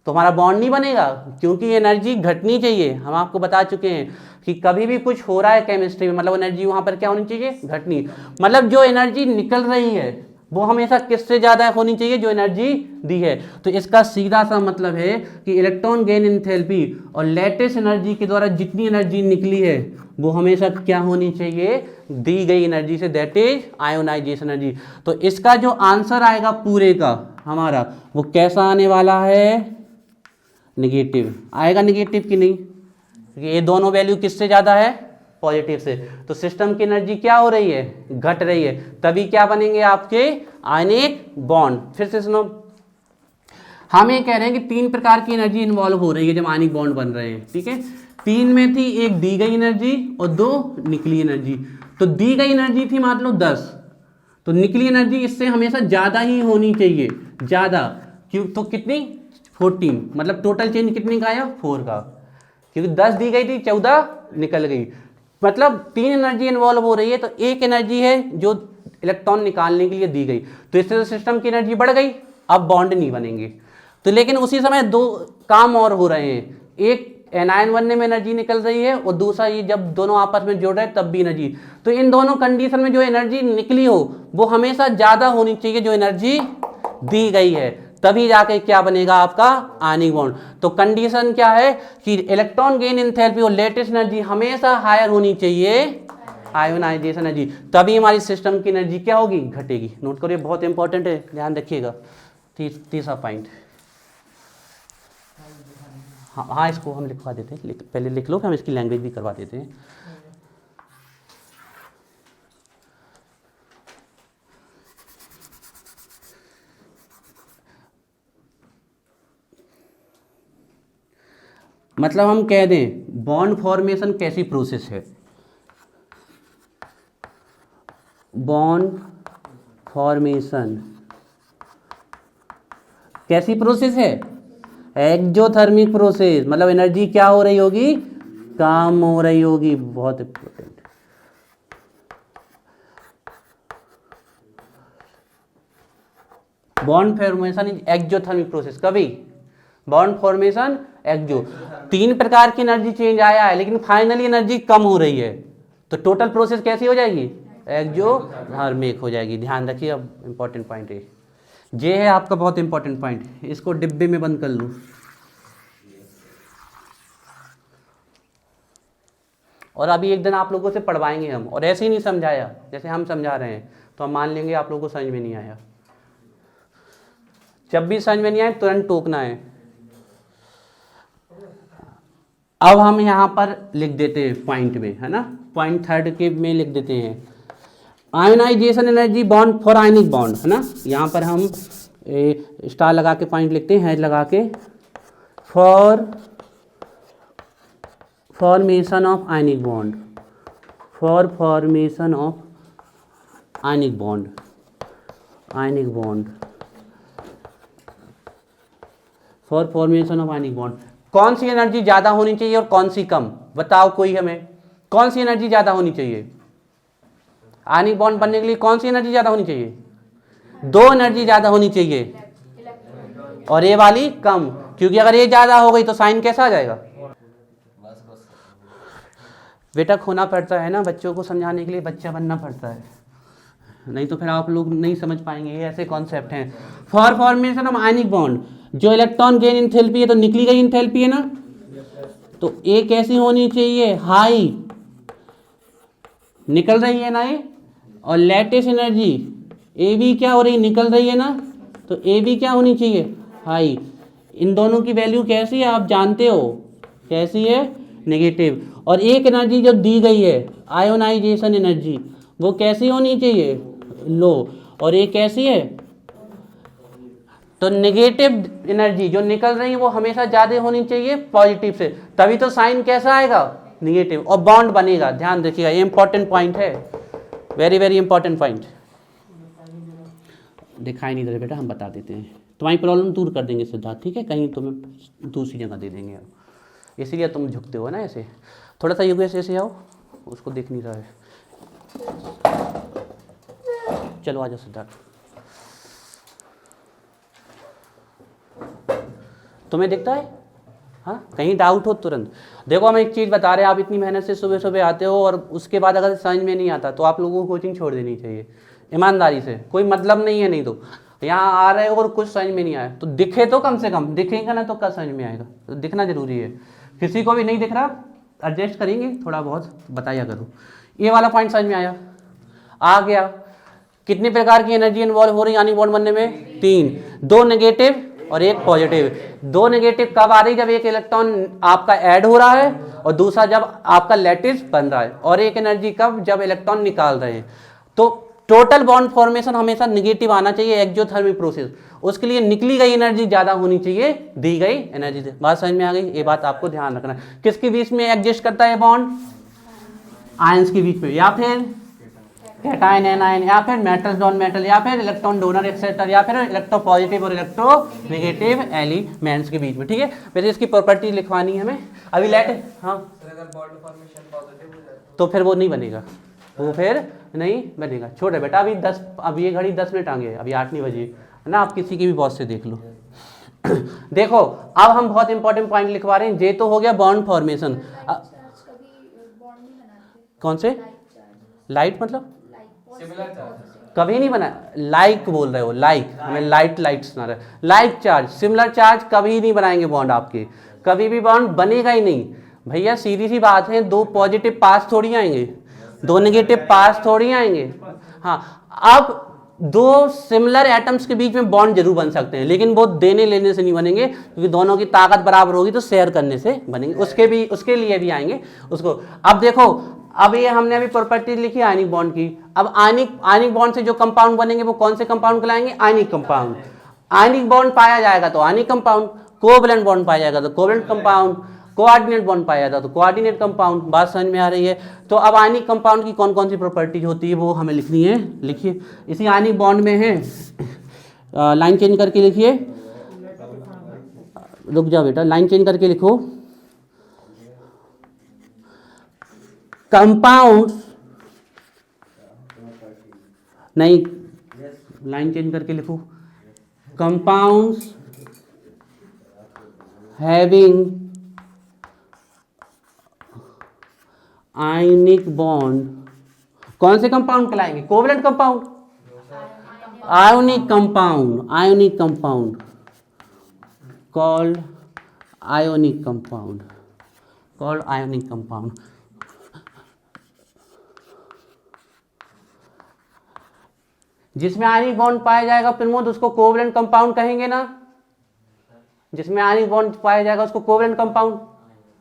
तो हमारा बॉन्ड नहीं बनेगा, क्योंकि एनर्जी घटनी चाहिए। हम आपको बता चुके हैं कि कभी भी कुछ हो रहा है केमिस्ट्री में, मतलब एनर्जी वहां पर क्या होनी चाहिए, घटनी। मतलब जो एनर्जी निकल रही है वो हमेशा किससे ज्यादा होनी चाहिए, जो एनर्जी दी है। तो इसका सीधा सा मतलब है कि इलेक्ट्रॉन गेन एंथैल्पी और लेटेस्ट एनर्जी के द्वारा जितनी एनर्जी निकली है वो हमेशा क्या होनी चाहिए, दी गई एनर्जी से, दैट इज आयोनाइजेशन एनर्जी। तो इसका जो आंसर आएगा पूरे का हमारा, वो कैसा आने वाला है, नेगेटिव आएगा। नेगेटिव की नहीं, क्योंकि ये दोनों वैल्यू किससे ज्यादा है, पॉजिटिव से। तो सिस्टम की एनर्जी क्या हो रही है, घट रही है, तभी क्या बनेंगे आपके आयनिक बॉन्ड। फिर से सुनो, हम ये कह रहे हैं कि 3 प्रकार की एनर्जी इन्वॉल्व हो रही है जब आयनिक बॉन्ड बन रहे हैं, ठीक है। 3 में थी, एक दी गई एनर्जी और 2 निकली एनर्जी। तो दी गई एनर्जी थी मान लो 10, तो निकली एनर्जी इससे हमेशा ज्यादा ही होनी चाहिए, ज्यादा। क्यों, तो कितनी, 14, मतलब टोटल चेंज कितने का आया, 4 का, क्योंकि 10 दी गई थी, 14 निकल गई। मतलब 3 एनर्जी इन्वॉल्व हो रही है, तो एक एनर्जी है जो इलेक्ट्रॉन निकालने के लिए दी गई, तो इससे तो सिस्टम की एनर्जी बढ़ गई, अब बॉन्ड नहीं बनेंगे। तो लेकिन उसी समय 2 काम और हो रहे हैं, एक एनायन बनने में एनर्जी निकल रही है, और दूसरा ये जब दोनों आपस में जुड़ रहे हैं तब भी एनर्जी। तो इन दोनों कंडीशन में जो एनर्जी निकली हो वो हमेशा ज्यादा होनी चाहिए जो एनर्जी दी गई है, तभी जाके क्या बनेगा आपका आयनिक बॉन्ड। तो कंडीशन क्या है कि इलेक्ट्रॉन गेन एंथैल्पी और लेटेस्ट एनर्जी हमेशा हायर होनी चाहिए, आयोनाइजेशन एनर्जी, तभी हमारी सिस्टम की एनर्जी क्या होगी, घटेगी। नोट करिए, बहुत इंपॉर्टेंट है, ध्यान रखिएगा। तीसरा पॉइंट, हाँ इसको हम लिखवा देते हैं, पहले लिख लो, फिर हम इसकी लैंग्वेज भी करवा देते हैं। मतलब हम कह दें बॉन्ड फॉर्मेशन कैसी प्रोसेस है, बॉन्ड फॉर्मेशन कैसी प्रोसेस है, एक्सोथर्मिक प्रोसेस। मतलब एनर्जी क्या हो रही होगी, काम हो रही होगी, बहुत important. Bond formation is exothermic process, कभी बॉन्ड फॉर्मेशन एक्सो। 3 प्रकार की एनर्जी चेंज आया है, लेकिन फाइनली एनर्जी कम हो रही है, तो टोटल प्रोसेस कैसी हो जाएगी, एक्सोथर्मिक हो जाएगी। ध्यान रखिए, अब इंपॉर्टेंट पॉइंट है ये है आपका, बहुत इंपॉर्टेंट पॉइंट, इसको डिब्बे में बंद कर लो। और अभी एक दिन आप लोगों से पढ़वाएंगे हम, और ऐसे ही नहीं समझाया जैसे हम समझा रहे हैं, तो हम मान लेंगे आप लोगों को समझ में नहीं आया। जब भी समझ में नहीं आए तुरंत टोकना है। अब हम यहाँ पर लिख देते हैं पॉइंट में, है ना, पॉइंट 3 के में लिख देते हैं ionization energy bond for ionic bond, है ना। यहाँ पर हम स्टार लगा के पॉइंट लिखते हैं, हैश लगा के, for formation of ionic bond, for formation of ionic bond, ionic bond, for formation of ionic bond. कौन सी एनर्जी ज्यादा होनी चाहिए और कौन सी कम, बताओ कोई हमें, कौन सी एनर्जी ज्यादा होनी चाहिए आयनिक बॉन्ड बनने के लिए, कौन सी एनर्जी ज्यादा होनी चाहिए, 2 एनर्जी ज्यादा होनी चाहिए, और ये वाली कम, क्योंकि अगर ये ज्यादा हो गई तो साइन कैसा आ जाएगा, बेटा खोना पड़ता है ना बच्चों को समझाने के लिए, बच्चा बनना पड़ता है, नहीं तो फिर आप लोग नहीं समझ पाएंगे, ये ऐसे कॉन्सेप्ट हैं। For formation of ionic bond, जो इलेक्ट्रॉन गेन एंथैल्पी है, तो निकली गई एंथैल्पी है ना, तो ए कैसी होनी चाहिए, हाई, निकल रही है ना ये, और लेटेस्ट एनर्जी ए भी क्या हो रही, निकल रही है ना, तो ए भी क्या होनी चाहिए, हाई। इन दोनों की वैल्यू कैसी है आप जानते हो, कैसी है, नेगेटिव। और एक एनर्जी जो दी गई है आयोनाइजेशन एनर्जी, वो कैसी होनी चाहिए, लो। और ये कैसी है, तो नेगेटिव एनर्जी जो निकल रही है वो हमेशा ज़्यादा होनी चाहिए पॉजिटिव से, तभी तो साइन कैसा आएगा, नेगेटिव, और बॉन्ड बनेगा। ध्यान रखिएगा, ये इंपॉर्टेंट पॉइंट है, वेरी वेरी इंपॉर्टेंट पॉइंट। दिखाई नहीं दे रहा बेटा, हम बता देते हैं, तुम्हारी प्रॉब्लम दूर कर देंगे सिद्धार्थ, ठीक है, कहीं तुम्हें दूसरी जगह दे देंगे, इसीलिए तुम झुकते हो ना ऐसे। थोड़ा सा योगेश ऐसे आओ, उसको देख नहीं रहा है, चलो आ जाओ सिद्धार्थ। तुम्हें दिखता है, हाँ, कहीं डाउट हो तुरंत देखो। हम एक चीज़ बता रहे हैं, आप इतनी मेहनत से सुबह सुबह आते हो और उसके बाद अगर समझ में नहीं आता तो आप लोगों को कोचिंग छोड़ देनी चाहिए, ईमानदारी से, कोई मतलब नहीं है। नहीं तो यहाँ आ रहे हो और कुछ समझ में नहीं आया तो दिखे तो कम से कम, दिखेगा ना तो क्या समझ में आएगा, तो दिखना जरूरी है। किसी को भी नहीं दिख रहा एडजस्ट करेंगे, थोड़ा बहुत बताया करो। ये वाला पॉइंट समझ में आया, आ गया। कितने प्रकार की एनर्जी इन्वॉल्व हो रही है आयनिक बॉन्ड बनने में, 3, 2 नेगेटिव और 1 पॉजिटिव। 2 नेगेटिव कब आ रही, जब एक इलेक्ट्रॉन आपका ऐड हो रहा है और दूसरा जब आपका लैटिस बन रहा है, और एक एनर्जी कब, जब इलेक्ट्रॉन निकाल रहे हैं। तो टोटल बॉन्ड फॉर्मेशन हमेशा नेगेटिव आना चाहिए एक्सोथर्मिक प्रोसेस, उसके लिए निकली गई एनर्जी ज्यादा होनी चाहिए दी गई एनर्जी से। बात समझ में आ गई, ये बात आपको ध्यान रखना। किसके बीच में एग्जिस्ट करता है बॉन्ड, आयंस के बीच में, या फिर कैटायन एनायन, या फिर मेटल नॉन मेटल, या फिर इलेक्ट्रॉन डोनर एक्सेट्रा, या फिर इलेक्ट्रो पॉजिटिव और इलेक्ट्रो नेगेटिव एलिमेंट्स के बीच में, ठीक है। वैसे इसकी प्रॉपर्टी लिखवानी है हमें अभी, लेट, हाँ, तो फिर वो नहीं बनेगा, वो फिर नहीं बनेगा। छोटे बेटा अभी 10, अब ये घड़ी 10 मिनट आगे, अभी 8 नहीं बजे है ना, आप किसी की भी बॉस से देख लो। देखो अब हम बहुत इंपॉर्टेंट पॉइंट लिखवा रहे हैं। ये तो हो गया बॉन्ड फॉर्मेशन। कौन से लाइट, मतलब कभी नहीं बना, लाइक बोल रहे हो, लाइक, हमें लाइट सुना रहा है। लाइक चार्ज, सिमिलर चार्ज कभी नहीं बनाएंगे बॉन्ड आपके, कभी भी बॉन्ड बनेगा ही नहीं भैया, सीधी सी बात है। 2 पॉजिटिव पास थोड़ी आएंगे, 2 नेगेटिव पास थोड़ी आएंगे। हाँ, अब 2 सिमिलर एटम्स के बीच में बॉन्ड जरूर बन सकते हैं, लेकिन वो देने लेने से नहीं बनेंगे, क्योंकि दोनों की ताकत बराबर होगी तो शेयर करने से बनेंगे। उसके लिए भी आएंगे उसको। अब देखो, अब ये हमने अभी प्रॉपर्टी लिखी आयनिक बॉन्ड की। अब आयनिक बॉन्ड से जो कंपाउंड बनेंगे वो कौन से कंपाउंड कहलाएंगे, आयनिक कंपाउंड। आयनिक बॉन्ड पाया जाएगा तो आयनिक कंपाउंड, कोवैलेंट बॉन्ड पाया जाएगा तो कोवैलेंट कंपाउंड, कोऑर्डिनेट बॉन्ड पाया जाता तो कोऑर्डिनेट कंपाउंड। बात समझ में आ रही है। तो अब आयनिक कंपाउंड की कौन कौन सी प्रॉपर्टीज होती है वो हमें लिखनी है। लिखिए, इसी आयनिक बॉन्ड में है, लाइन चेंज करके लिखिए, रुक जाओ बेटा, लाइन चेंज करके लिखो। कंपाउंड नहीं, लाइन चेंज करके लिखो, कंपाउंड्स हैविंग आयनिक बॉन्ड, कौन से कंपाउंड कहलाएंगे, covalent compound, ionic compound, ionic compound called ionic compound, called ionic compound. जिसमें आयनिक बॉन्ड पाया जाएगा प्रमोद उसको कोवैलेंट कंपाउंड कहेंगे ना, जिसमें आयनिक बॉन्ड पाया जाएगा उसको कोवैलेंट कंपाउंड,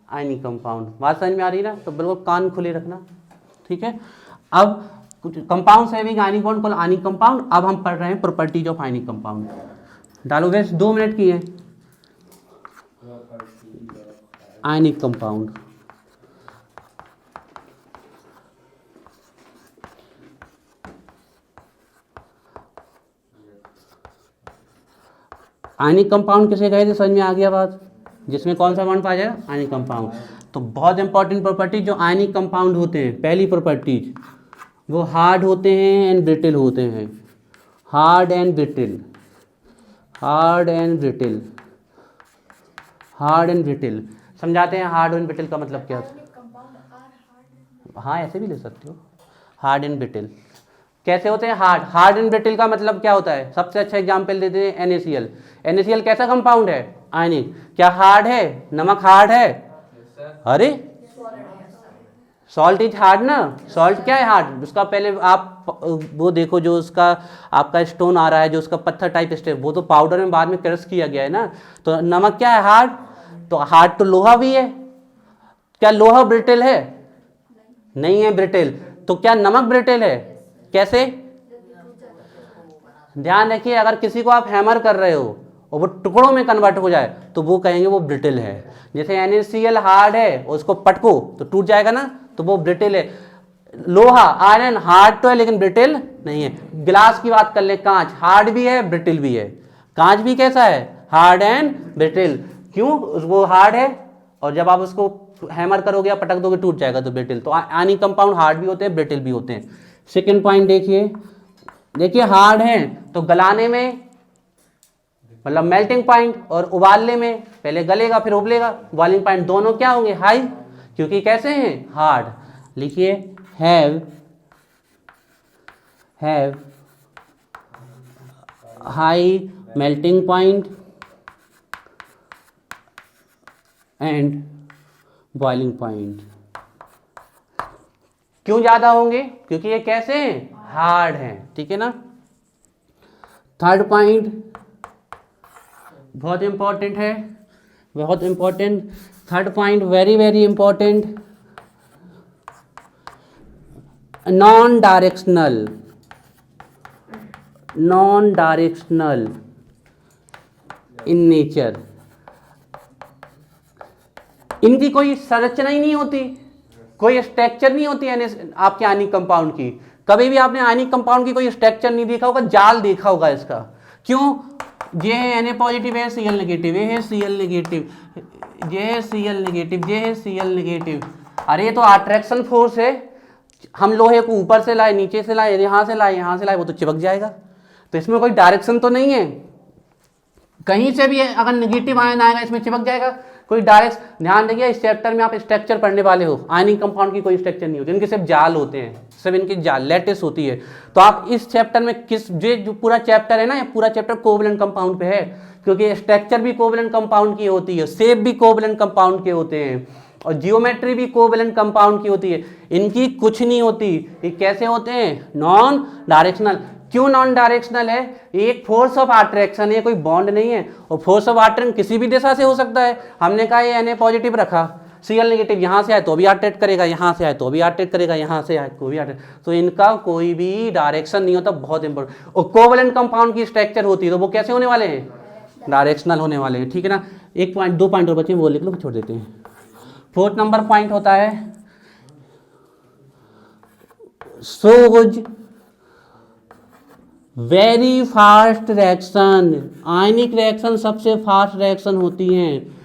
आयनिक कंपाउंड। बात समझ में आ रही ना, तो बिल्कुल कान खुले रखना, ठीक है। अब compound having ionic bond called ionic compound. अब हम पढ़ रहे हैं प्रॉपर्टीज ऑफ आयनिक कंपाउंड। डालो बेस, 2 मिनट की है। आयनिक कंपाउंड, आयनिक कंपाउंड किसे कहे थे, समझ में आ गया बात, जिसमें कौन सा बॉन्ड पाया जाएगा, आयनिक कंपाउंड। तो बहुत इंपॉर्टेंट प्रॉपर्टी जो आयनिक कंपाउंड होते हैं, पहली प्रॉपर्टीज वो हार्ड होते हैं एंड ब्रिटिल होते हैं, hard and brittle, hard and brittle, hard and brittle. समझाते हैं हार्ड एंड ब्रिटिल का मतलब क्या होता है। हाँ, ऐसे भी ले सकते हो, हार्ड एंड ब्रिटिल कैसे होते हैं। हार्ड एंड ब्रिटिल का मतलब क्या होता है, सबसे अच्छा एग्जांपल देते हैं NaCl। NaCl कैसा कंपाउंड है, आयनिक। क्या हार्ड है, नमक हार्ड है, अरे सॉल्ट इज हार्ड ना, सॉल्ट क्या है, हार्ड। उसका पहले आप वो देखो, जो उसका आपका स्टोन आ रहा है, जो उसका पत्थर टाइप स्टेप, वो तो पाउडर में बाद में क्रश किया गया है ना। तो नमक क्या है, हार्ड। तो हार्ड तो लोहा भी है, क्या लोहा ब्रिटेल है? नहीं है ब्रिटेल। तो क्या नमक ब्रिटेल है? कैसे? ध्यान रखिए, अगर किसी को आप हैमर कर रहे हो और वो टुकड़ों में कन्वर्ट हो जाए तो वो कहेंगे वो ब्रिटेल है। जैसे NaCl हार्ड है, उसको पटको तो टूट जाएगा ना, तो वो ब्रिटेल है। लोहा आयरन हार्ड तो है लेकिन ब्रिटेल नहीं है। ग्लास की बात कर ले, कांच हार्ड भी है ब्रिटेल भी है। कांच भी कैसा है? Hard and brittle. क्यों? वो हार्ड है और जब आप उसको हैमर करोगे या पटक दोगे टूट जाएगा तो ब्रिटेल। तो आयनिक कंपाउंड हार्ड भी होते हैं ब्रिटेल भी होते हैं। सेकेंड पॉइंट देखिए हार्ड है तो गलाने में मतलब मेल्टिंग पॉइंट, और उबालने में पहले गलेगा फिर उबलेगा, बॉइलिंग पॉइंट दोनों क्या होंगे? हाई, क्योंकि कैसे हैं? हार्ड। लिखिए have high melting point and boiling point. क्यों ज्यादा होंगे? क्योंकि ये कैसे हैं? हार्ड हैं। ठीक है ना। थर्ड पॉइंट बहुत इंपॉर्टेंट है, बहुत important. Third point very very important, non directional in nature. इनकी कोई संरचना ही नहीं होती, कोई स्ट्रक्चर नहीं होती है आपके आयनिक कंपाउंड की। कभी भी आपने आयनिक कंपाउंड की कोई स्ट्रक्चर नहीं देखा होगा, जाल देखा होगा इसका। क्यों? ये है Na पॉजिटिव है Cl नेगेटिव, ये है Cl नेगेटिव, ये है Cl नेगेटिव, ये है Cl नेगेटिव। अरे ये तो अट्रैक्शन फोर्स है। हम लोहे को ऊपर से लाए, नीचे से लाए, यहाँ से लाए, वो तो चिपक जाएगा। तो इसमें कोई डायरेक्शन तो नहीं है, कहीं से भी अगर नेगेटिव आयन आएगा इसमें चिपक जाएगा। कोई डायरेक्ट, ध्यान देखिए इस चैप्टर में आप स्ट्रक्चर पढ़ने वाले हो, आयनिक कंपाउंड की कोई स्ट्रक्चर नहीं होती, इनके सिर्फ जाल होते हैं, सिर्फ इनकी जाल लैटिस होती है। तो आप इस चैप्टर में जो पूरा चैप्टर है ना, ये पूरा चैप्टर कोवलेंट कंपाउंड पे है, क्योंकि स्ट्रक्चर भी कोवलेंट कंपाउंड की होती है, शेप भी कोवलेंट कंपाउंड के होते हैं, और जियोमेट्री भी कोवलेंट कंपाउंड की होती है। इनकी कुछ नहीं होती। ये कैसे होते हैं? Non directional. क्यों नॉन डायरेक्शनल है? एक फोर्स ऑफ अट्रैक्शन है, कोई बॉन्ड नहीं है। और फोर्स ऑफ अट्रैक्शन किसी भी दिशा से हो सकता है। हमने कहा ये Na पॉजिटिव रखा, Cl नेगेटिव यहाँ से आए तो भी अट्रैक्ट करेगा, यहाँ से आए तो भी अट्रैक्ट करेगा, यहाँ से आए तो भी अट्रैक्ट। तो इनका कोई भी डायरेक्शन नहीं होता, बहुत इंपॉर्टेंट। और कोवलेंट कंपाउंड की स्ट्रक्चर होती है तो वो कैसे होने वाले हैं? डायरेक्शनल होने वाले हैं। ठीक है ना। एक पॉइंट, दो पॉइंट और बचे, वो लिख लो, छोड़ देते हैं। फोर्थ नंबर पॉइंट होता है सोज वेरी फास्ट रिएक्शन। आयनिक रिएक्शन सबसे फास्ट रिएक्शन होती हैं,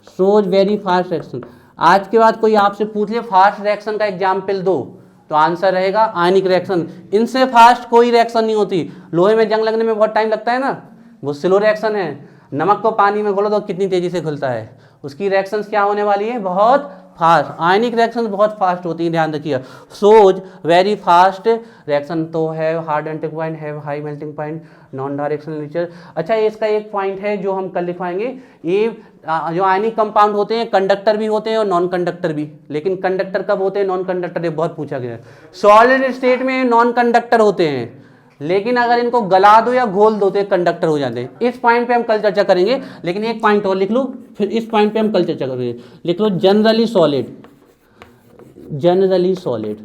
सोज वेरी फास्ट रिएक्शन। आज के बाद कोई आपसे पूछ ले फास्ट रिएक्शन का एग्जाम्पल दो, तो आंसर रहेगा आयनिक रिएक्शन। इनसे फास्ट कोई रिएक्शन नहीं होती। लोहे में जंग लगने में बहुत टाइम लगता है ना, वो स्लो रिएक्शन है। नमक को पानी में घोलो तो कितनी तेजी से घुलता है, उसकी रिएक्शंस क्या होने वाली है? बहुत फास्ट। आयनिक रिएक्शंस बहुत फास्ट होती हैं, ध्यान रखिए। सोज वेरी फास्ट रिएक्शन तो है, हार्ड मेल्टिंग पॉइंट है, high melting point, non directional nature. अच्छा, इसका एक पॉइंट है जो हम कल लिखवाएंगे। ये जो आयनिक कंपाउंड होते हैं कंडक्टर भी होते हैं और नॉन कंडक्टर भी। लेकिन कंडक्टर कब होते हैं, नॉन कंडक्टर, ये बहुत पूछा गया है। सॉलिड स्टेट में नॉन कंडक्टर होते हैं, लेकिन अगर इनको गला दो या घोल दो तो कंडक्टर हो जाते हैं। इस पॉइंट पे हम कल चर्चा करेंगे, लेकिन एक पॉइंट और लिख लो, फिर इस पॉइंट पे हम कल चर्चा करेंगे। लिख लो जनरली सॉलिड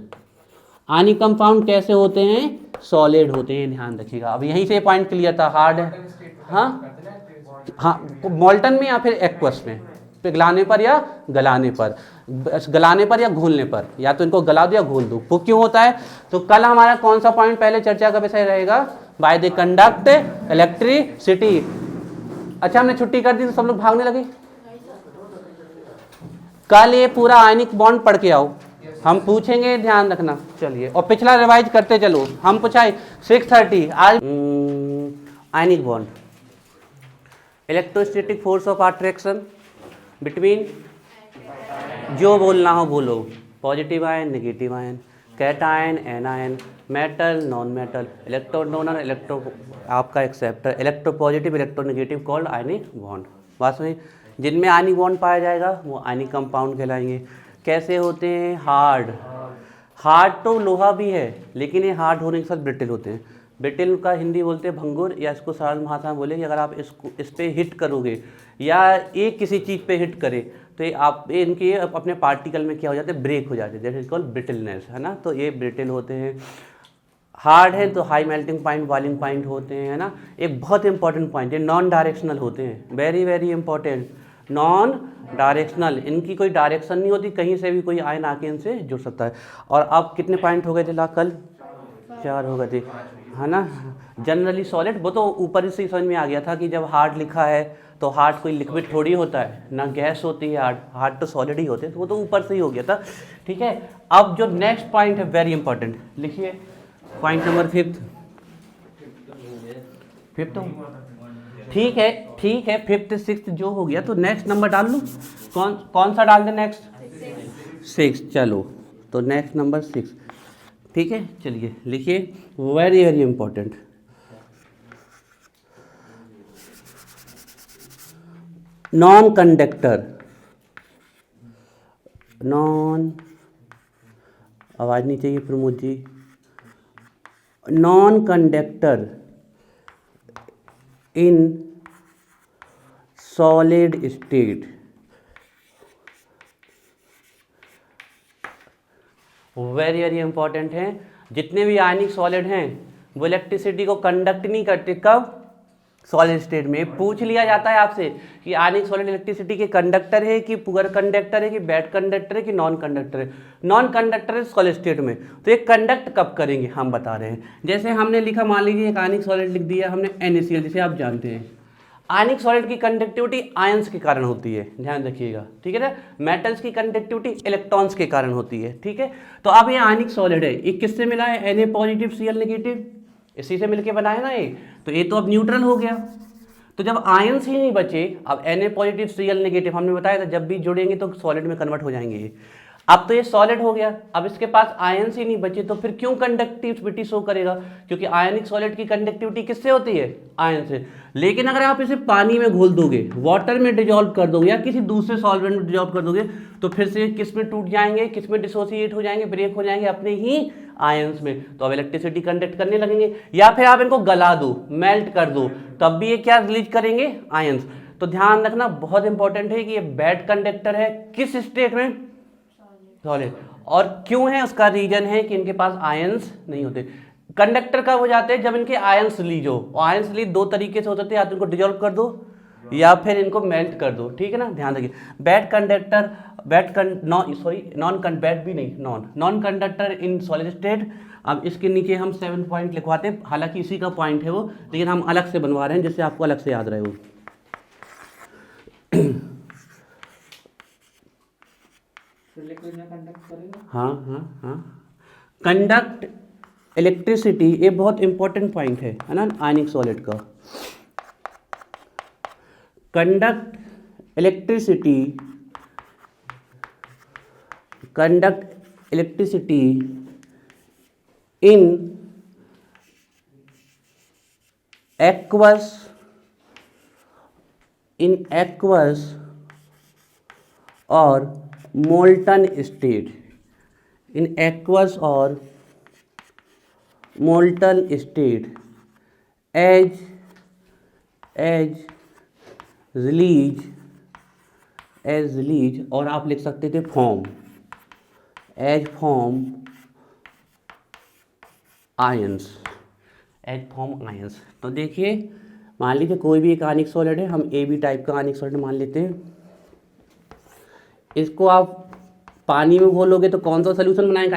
आयनिक कंपाउंड कैसे होते हैं? सॉलिड होते हैं, ध्यान रखिएगा। अब यहीं से पॉइंट क्लियर था। हार्ड है, हाँ, मोल्टन में या फिर एक्वस में, पिघलाने पर या गलाने पर, गलाने पर या घोलने पर, या तो इनको गला दो या घोल दो। वो क्यों होता है? तो कल हमारा कौन सा पॉइंट पहले चर्चा का विषय रहेगा? By the conduct electricity. अच्छा, हमने छुट्टी कर दी तो सब लोग भागने लगे। कल ये पूरा आयनिक बॉन्ड पढ़ के आओ, हम पूछेंगे, ध्यान रखना। चलिए, और पिछला रिवाइज करते चलो। हम पूछा 6:30 आज ionic bond, electrostatic force of attraction between, जो बोलना हो बोलो, positive ion, negative ion, cation, anion, metal, non metal, electro donor, electro आपका acceptor, electro positive, electro negative called ionic bond. बात सुनिए, जिनमें आयनिक बॉन्ड पाया जाएगा वो आयनिक कंपाउंड कहलाएंगे। कैसे होते हैं? हार्ड तो लोहा भी है, लेकिन ये हार्ड होने के साथ ब्रिटिल होते हैं। ब्रिटिल का हिंदी बोलते हैं भंगुर, या इसको सरल भाषा में बोले कि अगर आप इस पे हिट करोगे या एक किसी चीज़ पे हिट करे तो ये आप इनके अपने पार्टिकल में क्या हो जाते हैं, ब्रेक हो जाते हैं, दैट इज कॉल्ड ब्रिटलनेस, है ना। तो ये ब्रिटल होते हैं। हार्ड है तो high melting point, boiling point होते हैं, है ना। एक बहुत इंपॉर्टेंट पॉइंट है, नॉन डायरेक्शनल होते हैं, very very important, non directional, इनकी कोई डायरेक्शन नहीं होती, कहीं से भी कोई आयन आके इनसे जुड़ सकता है। और अब कितने पॉइंट हो गए थे कल? 4 हो गए थे, है ना। जनरली सॉलिड, वो तो ऊपर से ही समझ में आ गया था कि जब हार्ड लिखा है तो हार्ड कोई लिक्विड थोड़ी होता है ना, गैस होती है हार्ड, हार्ड तो सॉलिड ही होते हैं, तो वो तो ऊपर से ही हो गया था, ठीक है। अब जो नेक्स्ट पॉइंट है वेरी इंपॉर्टेंट, लिखिए पॉइंट नंबर 5, ठीक है, ठीक है, 5th 6th जो हो गया, तो नेक्स्ट नंबर डाल लूँ, कौन सा डाल दें नेक्स्ट? 6, चलो तो नेक्स्ट नंबर 6, ठीक है। चलिए लिखिए, very very important, non conductor, non, आवाज नहीं चाहिए Pramod ji, non conductor in solid state, very very important है। जितने भी आयनिक सॉलिड हैं वो इलेक्ट्रिसिटी को कंडक्ट नहीं करते, कब? सॉलिड स्टेट में। पूछ लिया जाता है आपसे कि आयनिक सॉलिड इलेक्ट्रिसिटी के कंडक्टर है कि पुअर कंडक्टर है कि बैड कंडक्टर है कि नॉन कंडक्टर है। नॉन कंडक्टर है सॉलिड स्टेट में, तो ये कंडक्ट कब करेंगे हम बता रहे हैं। जैसे हमने लिखा, मान लीजिए एक आयनिक सॉलिड लिख दिया हमने NaCl, जिसे आप जानते हैं। आयनिक सॉलिड की कंडक्टिविटी आयंस के कारण होती है, ध्यान रखिएगा, ठीक है ना। मेटल्स की कंडक्टिविटी इलेक्ट्रॉन्स के कारण होती है, ठीक है। तो अब ये आयनिक सॉलिड है, ये किससे मिला है? Na पॉजिटिव Cl नेगेटिव, इसी से मिलके बना है ना ये, तो ये तो अब न्यूट्रल हो गया। तो जब आयंस ही नहीं बचे, अब Na पॉजिटिव Cl नेगेटिव हमने बताया था, जब भी जुड़ेंगे तो सॉलिड में कन्वर्ट हो जाएंगे ये। अब तो ये सॉलिड हो गया, अब इसके पास आयंस ही नहीं बचे, तो फिर क्यों कंडक्टिविटी शो करेगा? क्योंकि आयनिक सॉलिड की कंडक्टिविटी किससे होती है? आयन से। लेकिन अगर आप इसे पानी में घोल दोगे, वाटर में डिजॉल्व कर दोगे या किसी दूसरे सॉल्वेंट में डिजॉल्व कर दोगे, तो फिर से किस में टूट जाएंगे, किस में डिसोसिएट हो जाएंगे, ब्रेक हो जाएंगे, अपने ही आयंस में। तो अब इलेक्ट्रिसिटी कंडक्ट करने लगेंगे। या फिर आप इनको गला दो, मेल्ट कर दो, तब भी ये क्या रिलीज करेंगे? आयंस। तो ध्यान रखना, बहुत इंपॉर्टेंट है कि ये बैड कंडक्टर है, किस स्टेट में? सॉलिड। और क्यों है? उसका रीजन है कि इनके पास आयंस नहीं होते। कंडक्टर कब हो जाते हैं? जब इनके आयंस रिलीज हो। आयंस रिलीज दो तरीके से हो सकते हैं, या तो इनको डिजोल्व कर दो या फिर इनको मेल्ट कर दो, ठीक है ना। ध्यान रखिए, bad conductor, non conductor in solid state. अब इसके नीचे हम 7 पॉइंट लिखवाते हैं, हालांकि इसी का पॉइंट है वो, लेकिन हम अलग से बनवा रहे हैं जिससे आपको अलग से याद रहे वो। हाँ हाँ हाँ, कंडक्ट इलेक्ट्रिसिटी, ये बहुत इंपॉर्टेंट पॉइंट है ना आयनिक सॉलिड का। कंडक्ट इलेक्ट्रिसिटी इन एक्वस और मोल्टन स्टेट, इन एक्वस और मोल्टन स्टेट एज रिलीज, और आप लिख सकते the form, as form ions, तो देखिए, मान लीजिए कोई भी एक आयनिक सॉलिड है, हम AB टाइप का आयनिक सॉलिड मान लेते हैं। इसको आप पानी में घोलोगे तो कौन सा सोल्यूशन बनाएगा?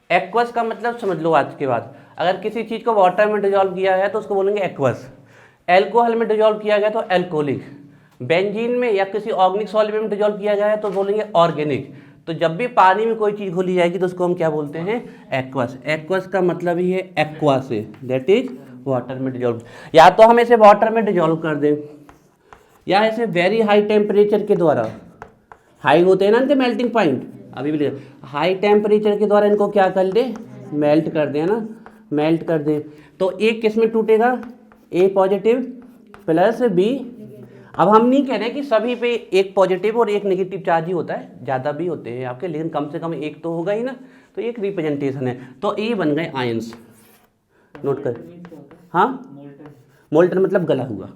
एक्वस का मतलब समझ लो आज के बाद, अगर किसी चीज़ को वाटर में डिजॉल्व किया है तो उसको बोलेंगे एक्वस। एल्कोहल में डिजॉल्व किया गया तो एल्कोहलिक। बेंजीन में या किसी ऑर्गेनिक सॉल्वेंट में डिजॉल्व किया गया है तो बोलेंगे ऑर्गेनिक। तो जब भी पानी में कोई चीज़ घोली जाएगी तो उसको हम क्या बोलते हैं? एक्वस। एक्वस का मतलब ही है एक्वा से, दैट इज वाटर में डिजॉल्व। या तो हम इसे वाटर में डिजॉल्व कर दें, या इसे वेरी हाई टेम्परेचर के द्वारा, हाई होते हैं ना इनके मेल्टिंग पॉइंट, अभी भी हाई टेम्परेचर के द्वारा इनको क्या कर दे? मेल्ट कर दे, ना, मेल्ट कर दे। तो एक किस में टूटेगा? A positive plus B। अब हम नहीं कह रहे कि सभी पे एक पॉजिटिव और एक नेगेटिव चार्ज ही होता है, ज़्यादा भी होते हैं आपके, लेकिन कम से कम एक तो होगा ही ना, तो एक रिप्रेजेंटेशन है। तो ये बन गए आयंस, नोट कर। हाँ, मोल्टन मतलब गला हुआ।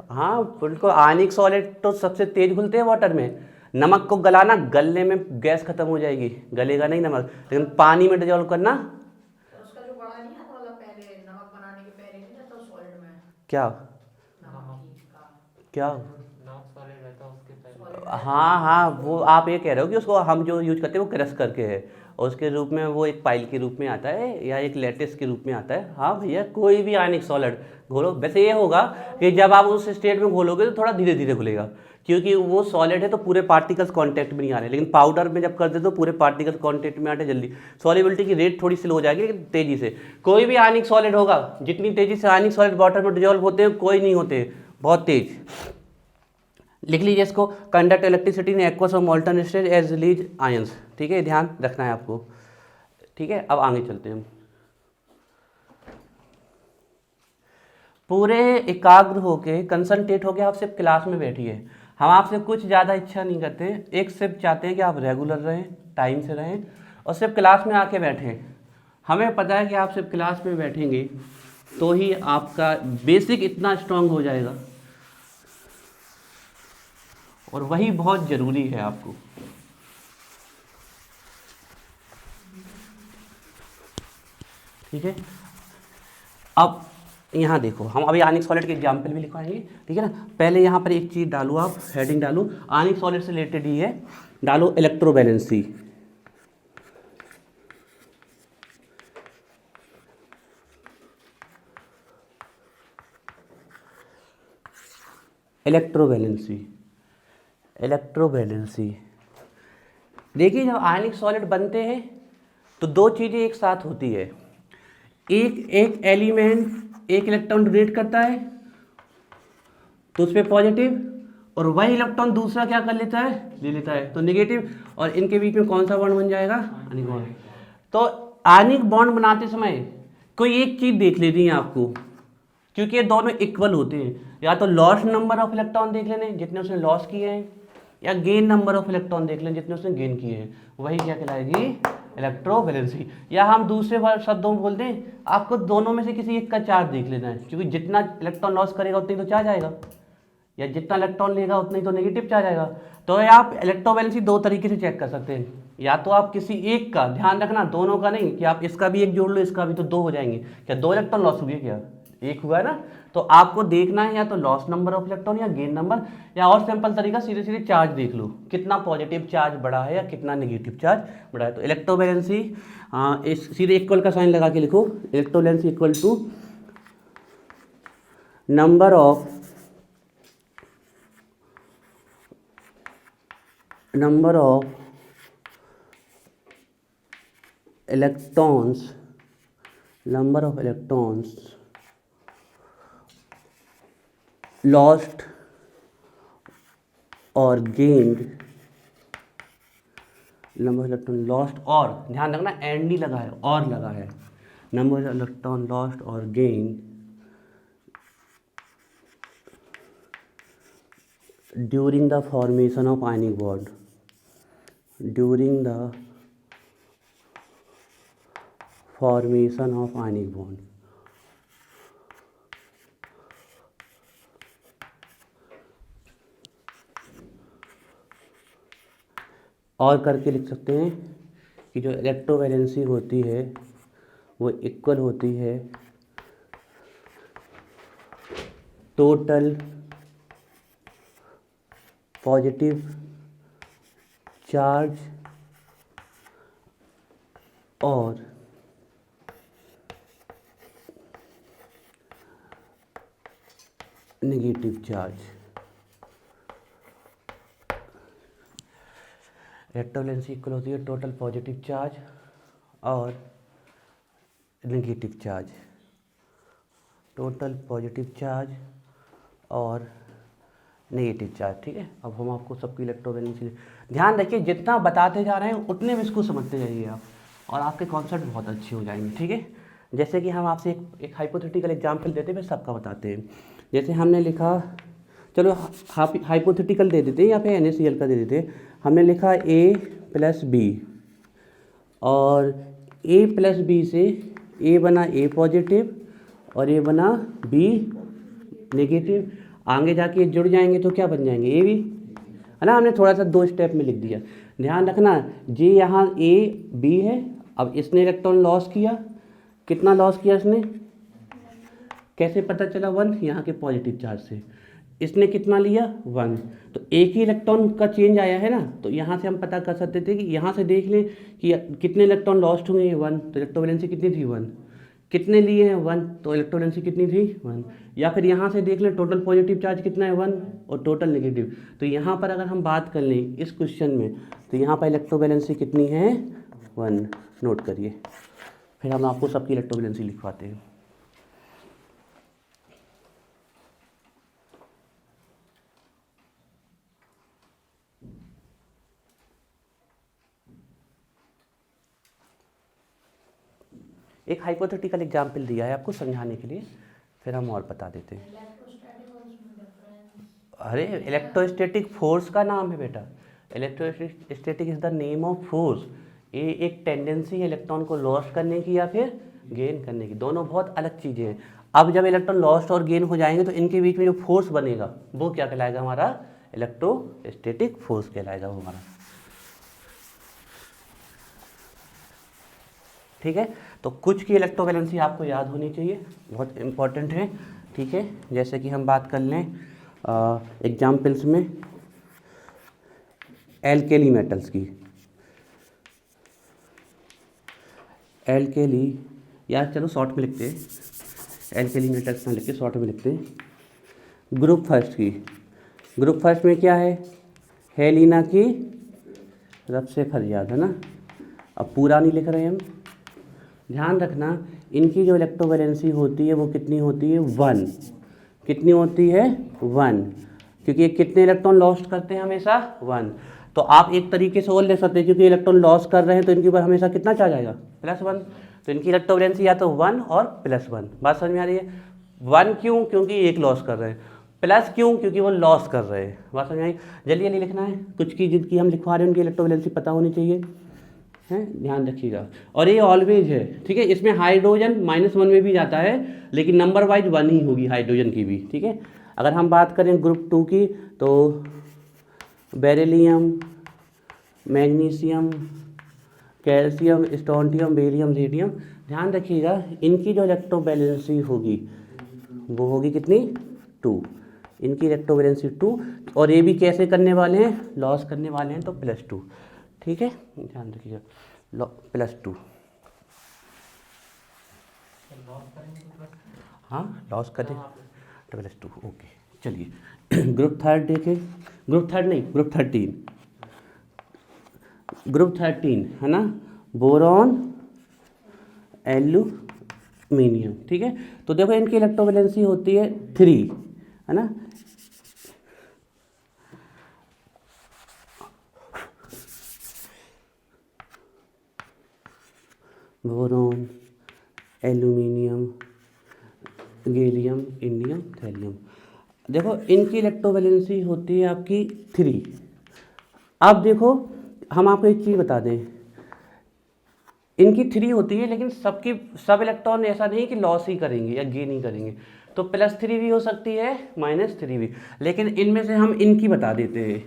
हाँ, उनको आयनिक सॉलिड तो सबसे तेज घुलते हैं वाटर में। नमक को गलाना, गलने में गैस खत्म हो जाएगी, गलेगा नहीं नमक, लेकिन पानी में डिजोल्व करना। तो उसका जो बड़ा नहीं आता, मतलब पहले नमक बनाने के पहले नहीं रहता सॉलिड में, क्या नमक का क्या नॉन सॉलिड रहता है उसके पहले। सॉलिड हाँ हाँ, वो आप ये कह रहे हो कि उसको हम जो यूज करते हैं वो क्रश करके है, और उसके रूप में वो एक पाइल के रूप में आता है या एक लेटिस के रूप में आता है। हाँ भैया, कोई भी आयनिक सॉलिड घोलो, वैसे ये होगा कि जब आप उस स्टेट में घोलोगे तो थोड़ा धीरे धीरे घुलेगा, क्योंकि वो सॉलिड है तो पूरे पार्टिकल्स कांटेक्ट में नहीं आ रहे, लेकिन पाउडर में जब कर दे तो पूरे पार्टिकल्स कांटेक्ट में आते जल्दी। सॉलिबिलिटी की रेट थोड़ी स्लो हो जाएगी, लेकिन तेजी से। कोई भी आयनिक सॉलिड होगा, जितनी तेजी से आयनिक सॉलिड वाटर में डिजोल्व होते हैं कोई नहीं होते, बहुत तेज। लिख लीजिए इसको, कंडक्ट इलेक्ट्रिसिटी इन एक्वस और molten state as release ions. ठीक है, ध्यान रखना है आपको। ठीक है, अब आगे चलते हैं। पूरे एकाग्र होके, कंसंट्रेट होके आप सिर्फ क्लास में बैठिए। हम आपसे कुछ ज़्यादा इच्छा नहीं करते, एक सिर्फ चाहते हैं कि आप रेगुलर रहें, टाइम से रहें, और सिर्फ क्लास में आके बैठें। हमें पता है कि आप सिर्फ क्लास में बैठेंगे तो ही आपका बेसिक इतना स्ट्रांग हो जाएगा, और वही बहुत ज़रूरी है आपको। ठीक है, अब यहाँ देखो, हम अभी आयनिक सॉलिड के एग्जाम्पल भी लिखवाएंगे। ठीक है ना, पहले यहाँ पर एक चीज़ डालो, आप हेडिंग डालो, आयनिक सॉलिड से रिलेटेड ही है, डालो इलेक्ट्रोवैलेंसी। Electrovalency, electrovalency. देखिए, जब आयनिक सॉलिड बनते हैं तो दो चीज़ें एक साथ होती है। एक एलिमेंट एक इलेक्ट्रॉन डोनेट करता है तो उस पर पॉजिटिव, और वही इलेक्ट्रॉन दूसरा क्या कर लेता है, ले लेता है तो नेगेटिव, और इनके बीच में कौन सा बॉन्ड बन जाएगा, आयनिक बॉन्ड। तो आयनिक बॉन्ड बनाते समय कोई एक चीज़ देख लेनी है आपको, क्योंकि ये दोनों इक्वल होते हैं। या तो लॉस नंबर ऑफ इलेक्ट्रॉन देख लेने जितने उसने लॉस किए हैं, या गेन नंबर ऑफ इलेक्ट्रॉन देख लें जितने उसने गेन किए हैं, वही क्या कहलाएगी, इलेक्ट्रोवैलेंसी। या हम दूसरे शब्दों में बोल दें, आपको दोनों में से किसी एक का चार्ज देख लेना है, क्योंकि जितना इलेक्ट्रॉन लॉस करेगा उतना ही तो चार्ज आएगा, या जितना इलेक्ट्रॉन लेगा उतना ही तो नेगेटिव चार्ज आएगा। तो ये आप इलेक्ट्रोवैलेंसी दो तरीके से चेक कर सकते हैं, या तो आप किसी एक का, ध्यान रखना दोनों का नहीं, कि आप इसका भी एक जोड़ लो इसका भी, तो दो हो जाएंगे। क्या दो इलेक्ट्रॉन लॉस हुए, क्या एक हुआ है ना। तो आपको देखना है या तो लॉस नंबर ऑफ इलेक्ट्रॉन या गेन नंबर, या और सिंपल तरीका सीधे सीधे चार्ज देख लो, कितना पॉजिटिव चार्ज बढ़ा है या कितना नेगेटिव चार्ज बढ़ा है। तो इलेक्ट्रोवैलेंसी, इस सीधे इक्वल का साइन लगा के लिखो, electrovalency equal to number of electrons, number of electrons lost or gained, number of electron lost, और ध्यान रखना एंड नहीं लगा है, और लगा है, नंबर ऑफ इलेक्ट्रॉन लॉस्ट और gain during the formation of ionic bond, during the formation of ionic bond. और करके लिख सकते हैं कि जो इलेक्ट्रोवैलेंसी होती है वो इक्वल होती है टोटल पॉजिटिव चार्ज और नेगेटिव चार्ज। इलेक्ट्रोवैलेंसी इक्वल होती है टोटल पॉजिटिव चार्ज और negative charge, total positive charge और नेगेटिव चार्ज। ठीक है, अब हम आपको सबकी इलेक्ट्रोवैलेंसी, ध्यान रखिए जितना बताते जा रहे हैं उतने में इसको समझते जाइए आप, और आपके कॉन्सेप्ट बहुत अच्छे हो जाएंगे। ठीक है, जैसे कि हम आपसे एक हाइपोथेटिकल एग्जाम्पल देते हैं, फिर सबका बताते हैं। जैसे हमने लिखा, चलो हाइपोथेटिकल दे देते हैं या फिर NaCl का दे देते हैं। हमने लिखा A + B, और A + B से A बना A पॉजिटिव और A बना B नेगेटिव। आगे जाके ये जुड़ जाएंगे तो क्या बन जाएंगे, ए बी, है ना। हमने थोड़ा सा 2 स्टेप में लिख दिया। ध्यान रखना जी, यहाँ ए बी है। अब इसने इलेक्ट्रॉन लॉस किया, कितना लॉस किया इसने, कैसे पता चला, 1, यहाँ के पॉजिटिव चार्ज से। इसने कितना लिया, 1, तो एक ही इलेक्ट्रॉन का चेंज आया है ना, तो यहाँ से हम पता कर सकते थे कि यहाँ से देख लें कि कितने इलेक्ट्रॉन लॉस्ट हुए हैं, 1, तो इलेक्ट्रोवैलेंसी कितनी थी, 1, कितने लिए हैं 1, तो इलेक्ट्रोवैलेंसी कितनी थी, 1। या फिर यहाँ से देख लें टोटल पॉजिटिव चार्ज कितना है, 1, और टोटल नेगेटिव। तो यहाँ पर अगर हम बात कर लें इस क्वेश्चन में, तो यहाँ पर इलेक्ट्रोवैलेंसी कितनी है, 1, नोट करिए। फिर हम आपको सबकी इलेक्ट्रोवैलेंसी लिखवाते हैं। एक हाइपोथेटिकल एग्जाम्पल दिया है आपको समझाने के लिए, फिर हम और बता देते हैं। इलेक्ट्रोस्टैटिक और उसमें डिफरेंस। अरे इलेक्ट्रोस्टैटिक फोर्स का नाम है बेटा, electrostatic is the name of force. ये एक टेंडेंसी है इलेक्ट्रॉन को लॉस्ट करने की या फिर गेन करने की, दोनों बहुत अलग चीज़ें हैं। अब जब इलेक्ट्रॉन लॉस्ट और गेन हो जाएंगे तो इनके बीच में जो फोर्स बनेगा वो क्या कहलाएगा, हमारा इलेक्ट्रोस्टैटिक फोर्स कहलाएगा वो हमारा। ठीक है, तो कुछ की इलेक्ट्रोवैलेंसी आपको याद होनी चाहिए, बहुत इम्पॉर्टेंट है। ठीक है, जैसे कि हम बात कर लें एग्जाम्पल्स में एल्केली मेटल्स की। एल्केली, यार चलो शॉर्ट में लिखते हैं, एल्केली मेटल्स ना लिख के शॉर्ट में लिखते हैं। ग्रुप फर्स्ट की, ग्रुप फर्स्ट में क्या है, हेलिना की रब से फरियाद, है ना। अब पूरा नहीं लिख रहे हम, ध्यान रखना इनकी जो इलेक्ट्रोवैलेंसी होती है वो कितनी होती है, 1। कितनी होती है, 1, क्योंकि ये कितने इलेक्ट्रॉन लॉस्ट करते हैं, हमेशा 1। तो आप एक तरीके से और ले सकते हैं, क्योंकि इलेक्ट्रॉन लॉस कर रहे हैं तो इनके ऊपर हमेशा कितना चार्ज आएगा, +1। तो इनकी इलेक्ट्रोवैलेंसी या तो 1 और +1। बात समझ में आ रही है। 1 क्यों, क्योंकि एक लॉस कर रहे हैं, प्लस क्यों, क्योंकि वो लॉस कर रहे हैं। बात समझ में आई। जल्दी जल्दी लिखना है, कुछ की जिनकी हम लिखवा रहे हैं उनकी इलेक्ट्रोवैलेंसी पता होनी चाहिए, है, ध्यान रखिएगा। और ये ऑलवेज है, ठीक है। इसमें हाइड्रोजन -1 में भी जाता है, लेकिन नंबर वाइज 1 ही होगी हाइड्रोजन की भी, ठीक है। अगर हम बात करें ग्रुप 2 की, तो beryllium, magnesium, calcium, strontium, barium, radium, ध्यान रखिएगा इनकी जो इलेक्ट्रोवैलेंसी होगी वो होगी कितनी, 2। इनकी इलेक्ट्रोवैलेंसी 2, और ये भी कैसे करने वाले हैं, लॉस करने वाले हैं, तो +2, ठीक है, ध्यान रखिएगा, +2। हाँ, लॉस करें +2, ओके। चलिए ग्रुप थर्ड देखें, ग्रुप थर्ड नहीं, ग्रुप 13, ग्रुप 13 है ना, बोरॉन, एल्यूमिनियम, ठीक है। तो देखो इनकी इलेक्ट्रोवैलेंसी होती है 3, है ना। Boron, aluminium, gallium, indium, thallium, देखो इनकी इलेक्ट्रोवैलेंसी होती है आपकी 3। अब देखो हम आपको एक चीज़ बता दें, इनकी 3 होती है, लेकिन सबकी सब इलेक्ट्रॉन ऐसा नहीं कि लॉस ही करेंगे या गेन ही करेंगे, तो +3 भी हो सकती है, -3 भी। लेकिन इनमें से हम इनकी बता देते हैं,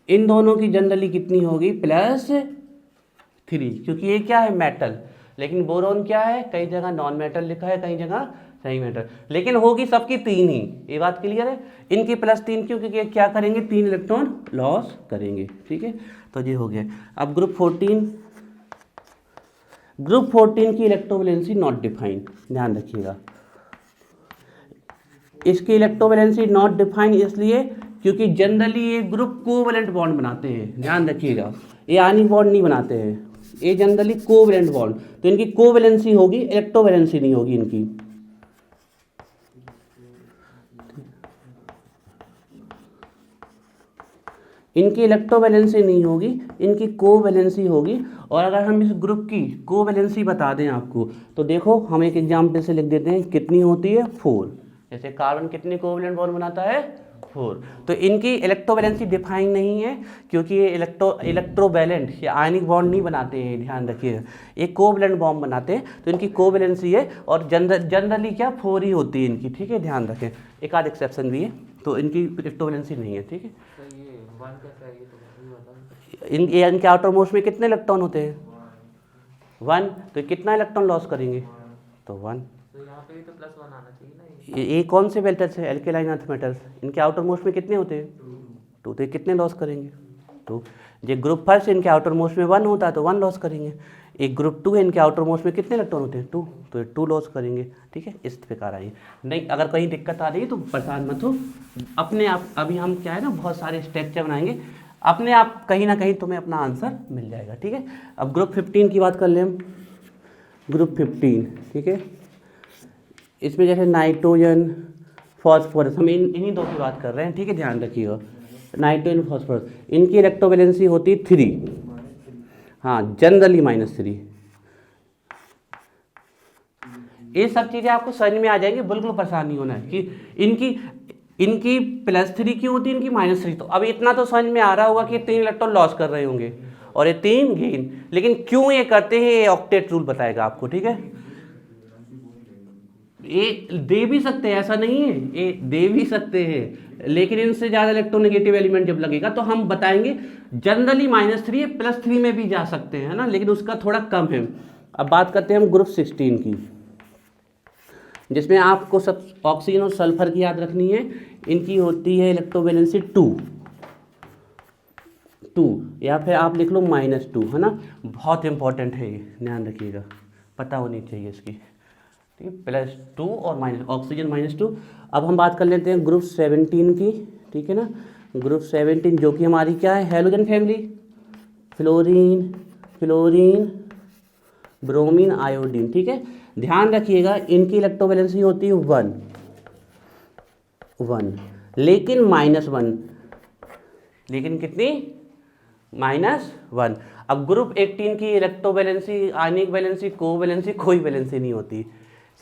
इन दोनों की जनरली कितनी होगी, +3, क्योंकि ये क्या है, मेटल। लेकिन बोरॉन क्या है, कई जगह नॉन मेटल लिखा है, कई जगह सही मेटल, लेकिन होगी सबकी 3 ही, ये बात क्लियर है। इनकी +3 क्यों, क्योंकि क्या करेंगे, 3 इलेक्ट्रॉन लॉस करेंगे, ठीक है। तो ये हो गया। अब ग्रुप 14, ग्रुप 14 की इलेक्ट्रोवैलेंसी नॉट डिफाइंड, ध्यान रखिएगा। इसकी इलेक्ट्रोवैलेंसी नॉट डिफाइंड इसलिए क्योंकि जनरली ये ग्रुप कोवैलेंट बॉन्ड बनाते हैं, ध्यान रखिएगा, ये आयनिक बॉन्ड नहीं बनाते हैं, ये जनरली कोवैलेंट बॉन्ड, तो इनकी कोवैलेंसी होगी, इलेक्ट्रोवैलेंसी नहीं होगी इनकी। इनकी इलेक्ट्रोवैलेंसी नहीं होगी, इनकी कोवैलेंसी होगी। और अगर हम इस ग्रुप की कोवैलेंसी बता दें आपको, तो देखो हम एक एग्जाम्पल से लिख देते हैं, कितनी होती है, 4। जैसे कार्बन कितनी कोवैलेंट बॉन्ड बनाता है, 4। तो इनकी इलेक्ट्रोवैलेंसी डिफाइन नहीं है, क्योंकि ये इलेक्ट्रोवैलेंट या आयनिक बॉन्ड नहीं बनाते हैं, ध्यान रखिएगा, ये कोवैलेंट बॉन्ड बनाते हैं, तो इनकी कोवैलेंसी है, और जनरली क्या 4 ही होती है इनकी, ठीक है, ध्यान रखें। एक आध एक्सेप्शन भी है। तो इनकी इलेक्ट्रोवैलेंसी नहीं है, ठीक है। तो ये 1 कैसे है, ये तो वही बता। इनके आउटर मोस्ट में कितने इलेक्ट्रॉन होते हैं? 1। तो कितना इलेक्ट्रॉन लॉस करेंगे? तो 1। तो यहाँ पे भी तो +1 आना चाहिए ना ये। ये कौन से मेटल्स है? Alkaline earth metals. इनके आउटर मोस्ट में कितने होते हैं? 2। तो ये कितने लॉस करेंगे? 2। ये ग्रुप फर्स्ट इनके आउटर मोस्ट में 1 होता है तो 1 लॉस करेंगे। एक ग्रुप 2 है, इनके आउटर मोस्ट में कितने इलेक्ट्रॉन होते हैं? 2। तो ये 2 लॉस करेंगे, ठीक है। इस प्रकार आइए। नहीं, अगर कहीं दिक्कत आ रही है तो परेशान मत हो, अपने आप अभी हम क्या है ना बहुत सारे स्ट्रक्चर बनाएंगे, अपने आप कहीं ना कहीं तुम्हें अपना आंसर मिल जाएगा, ठीक है। अब ग्रुप 15 की बात कर लें हम। ग्रुप 15, ठीक है। इसमें जैसे नाइट्रोजन, फॉस्फोरस, हम इन्हीं दो की बात कर रहे हैं, ठीक है, ध्यान रखिएगा। नाइट्रोजन, फॉस्फोरस, इनकी इलेक्ट्रोवैलेंसी होती है 3। हाँ, जनरली -3। ये सब चीज़ें आपको समझ में आ जाएंगी, बिल्कुल परेशान नहीं होना है कि इनकी +3 क्यों होती है, इनकी -3। तो अब इतना तो समझ में आ रहा होगा कि 3 इलेक्ट्रॉन लॉस कर रहे होंगे और ये 3 गेन, लेकिन क्यों ये करते हैं ये ऑक्टेट रूल बताएगा आपको, ठीक है। ये दे भी सकते हैं, ऐसा नहीं है, ये दे भी सकते हैं, लेकिन इनसे ज़्यादा इलेक्ट्रोनेगेटिव एलिमेंट जब लगेगा तो हम बताएंगे जनरली -3 +3 में भी जा सकते हैं ना, लेकिन उसका थोड़ा कम है। अब बात करते हैं हम ग्रुप 16 की, जिसमें आपको सब ऑक्सीजन और सल्फर की याद रखनी है। इनकी होती है इलेक्ट्रोवैलेंसी 2 या फिर आप लिख लो -2, है ना। बहुत इंपॉर्टेंट है ये, ध्यान रखिएगा, पता होनी चाहिए इसकी, ठीक है। +2 और ऑक्सीजन -2। अब हम बात कर लेते हैं ग्रुप 17 की, ठीक है ना। ग्रुप 17 जो कि हमारी क्या है, halogen family, fluorine, bromine, iodine, ठीक है। ध्यान रखिएगा इनकी इलेक्ट्रोवैलेंसी होती है 1, लेकिन -1, लेकिन कितनी? -1। अब ग्रुप 18 की इलेक्ट्रोवैलेंसी, आयनिक वैलेंसी, कोवैलेंसी, कोई वैलेंसी नहीं होती।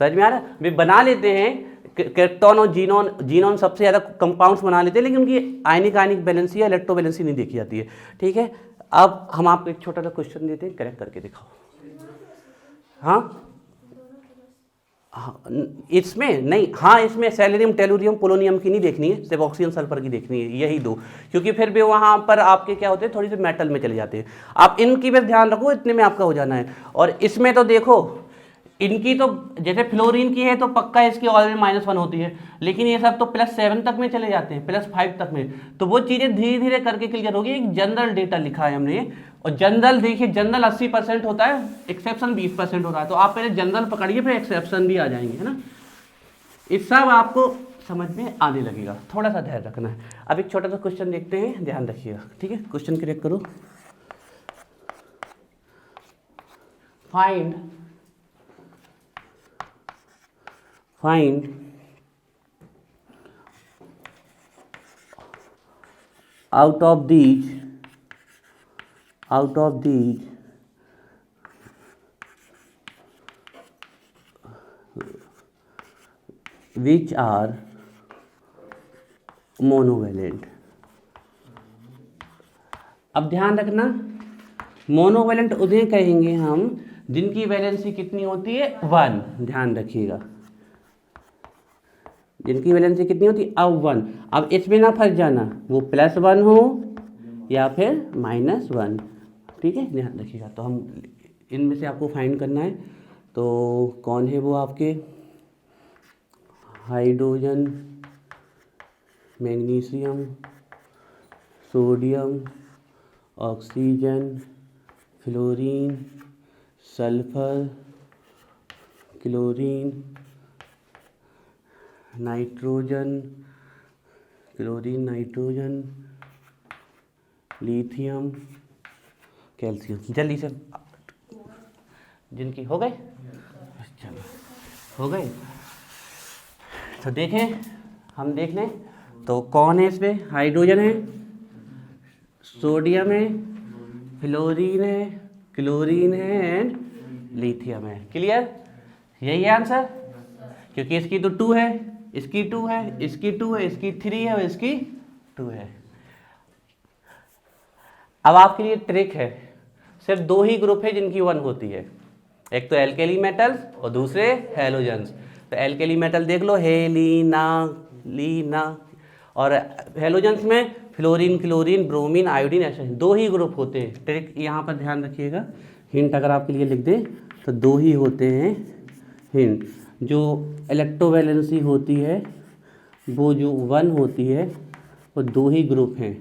समझ में आ रहा है? वे बना लेते हैं केप्टॉन और जीनोन सबसे ज़्यादा कंपाउंड्स बना लेते हैं, लेकिन उनकी आयनिक वैलेंसी या इलेक्ट्रोवैलेंसी नहीं देखी जाती है, ठीक है। अब हम आपको एक छोटा सा क्वेश्चन देते हैं, करेक्ट करके दिखाओ। हाँ, इसमें नहीं, हाँ इसमें सेलेनियम, टेलुरियम, पोलोनियम की नहीं देखनी है, सिर्फ ऑक्सीजन सल्फर की देखनी है, यही दो, क्योंकि फिर भी वहाँ पर आपके क्या होते हैं, थोड़ी सी मेटल में चले जाते हैं। आप इनकी भी ध्यान रखो, इतने में आपका हो जाना है। और इसमें तो देखो इनकी तो जैसे फ्लोरीन की है तो पक्का इसकी ऑलरेडी -1 होती है, लेकिन ये सब तो +7 तक में चले जाते हैं, +5 तक में, तो वो चीज़ें धीरे धीरे करके क्लियर होगी। एक जनरल डेटा लिखा है हमने, और जनरल देखिए, जनरल 80% होता है, एक्सेप्शन 20% होता है, तो आप पहले जनरल पकड़िए फिर एक्सेप्शन भी आ जाएंगे, है ना। इस सब आपको समझ में आने लगेगा, थोड़ा सा ध्यान रखना है। अब एक छोटा सा क्वेश्चन देखते हैं, ध्यान रखिएगा, ठीक है। क्वेश्चन करेक्ट करो। Find out of these which are monovalent। अब ध्यान रखना, मोनोवैलेंट उन्हें कहेंगे हम जिनकी वैलेंसी कितनी होती है, 1। ध्यान रखिएगा, जिनकी वैलेंसी कितनी होती है, अब 1। अब इसमें ना फंस जाना, वो +1 हो या फिर -1, ठीक है, ध्यान रखिएगा। तो हम इनमें से आपको फाइंड करना है, तो कौन है वो आपके, hydrogen, magnesium, sodium, oxygen, fluorine, sulphur, chlorine, nitrogen, lithium, calcium. जल्दी से जिनकी हो गए, चलो हो गए, तो देखें, हम देख लें तो कौन है इसमें, हाइड्रोजन है, सोडियम है, फ्लोरीन है, क्लोरीन है एंड लिथियम है। क्लियर? यही है आंसर, क्योंकि इसकी तो 2 है, इसकी 2 है, इसकी 2 है, इसकी 3 है और इसकी 2 है। अब आपके लिए ट्रिक है, सिर्फ 2 ही ग्रुप है जिनकी 1 होती है, एक तो एल्केली मेटल्स और दूसरे हैलोजेंस। तो एल्केली मेटल देख लो, हेलिना, लीना, और हेलोजेंस में फ्लोरीन, क्लोरीन, ब्रोमीन, आयोडीन, ऐसे 2 ही ग्रुप होते हैं। ट्रिक यहाँ पर ध्यान रखिएगा, हिंट अगर आपके लिए लिख दें तो 2 ही होते हैं हिंट। जो इलेक्ट्रोवैलेंसी होती है वो जो 1 होती है वो 2 ही ग्रुप हैं,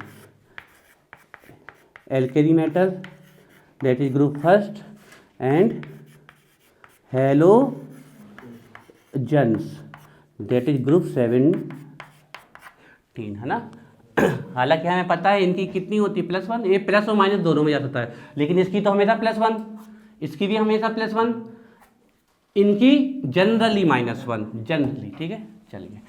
alkali metal that is group first and halogens that is group 17, है ना। हालांकि हमें पता है इनकी कितनी होती है +1, ये प्लस और माइनस दोनों में जा सकता है, लेकिन इसकी तो हमेशा +1, इसकी भी हमेशा +1, इनकी जनरली -1 जनरली। ठीक है, चलिए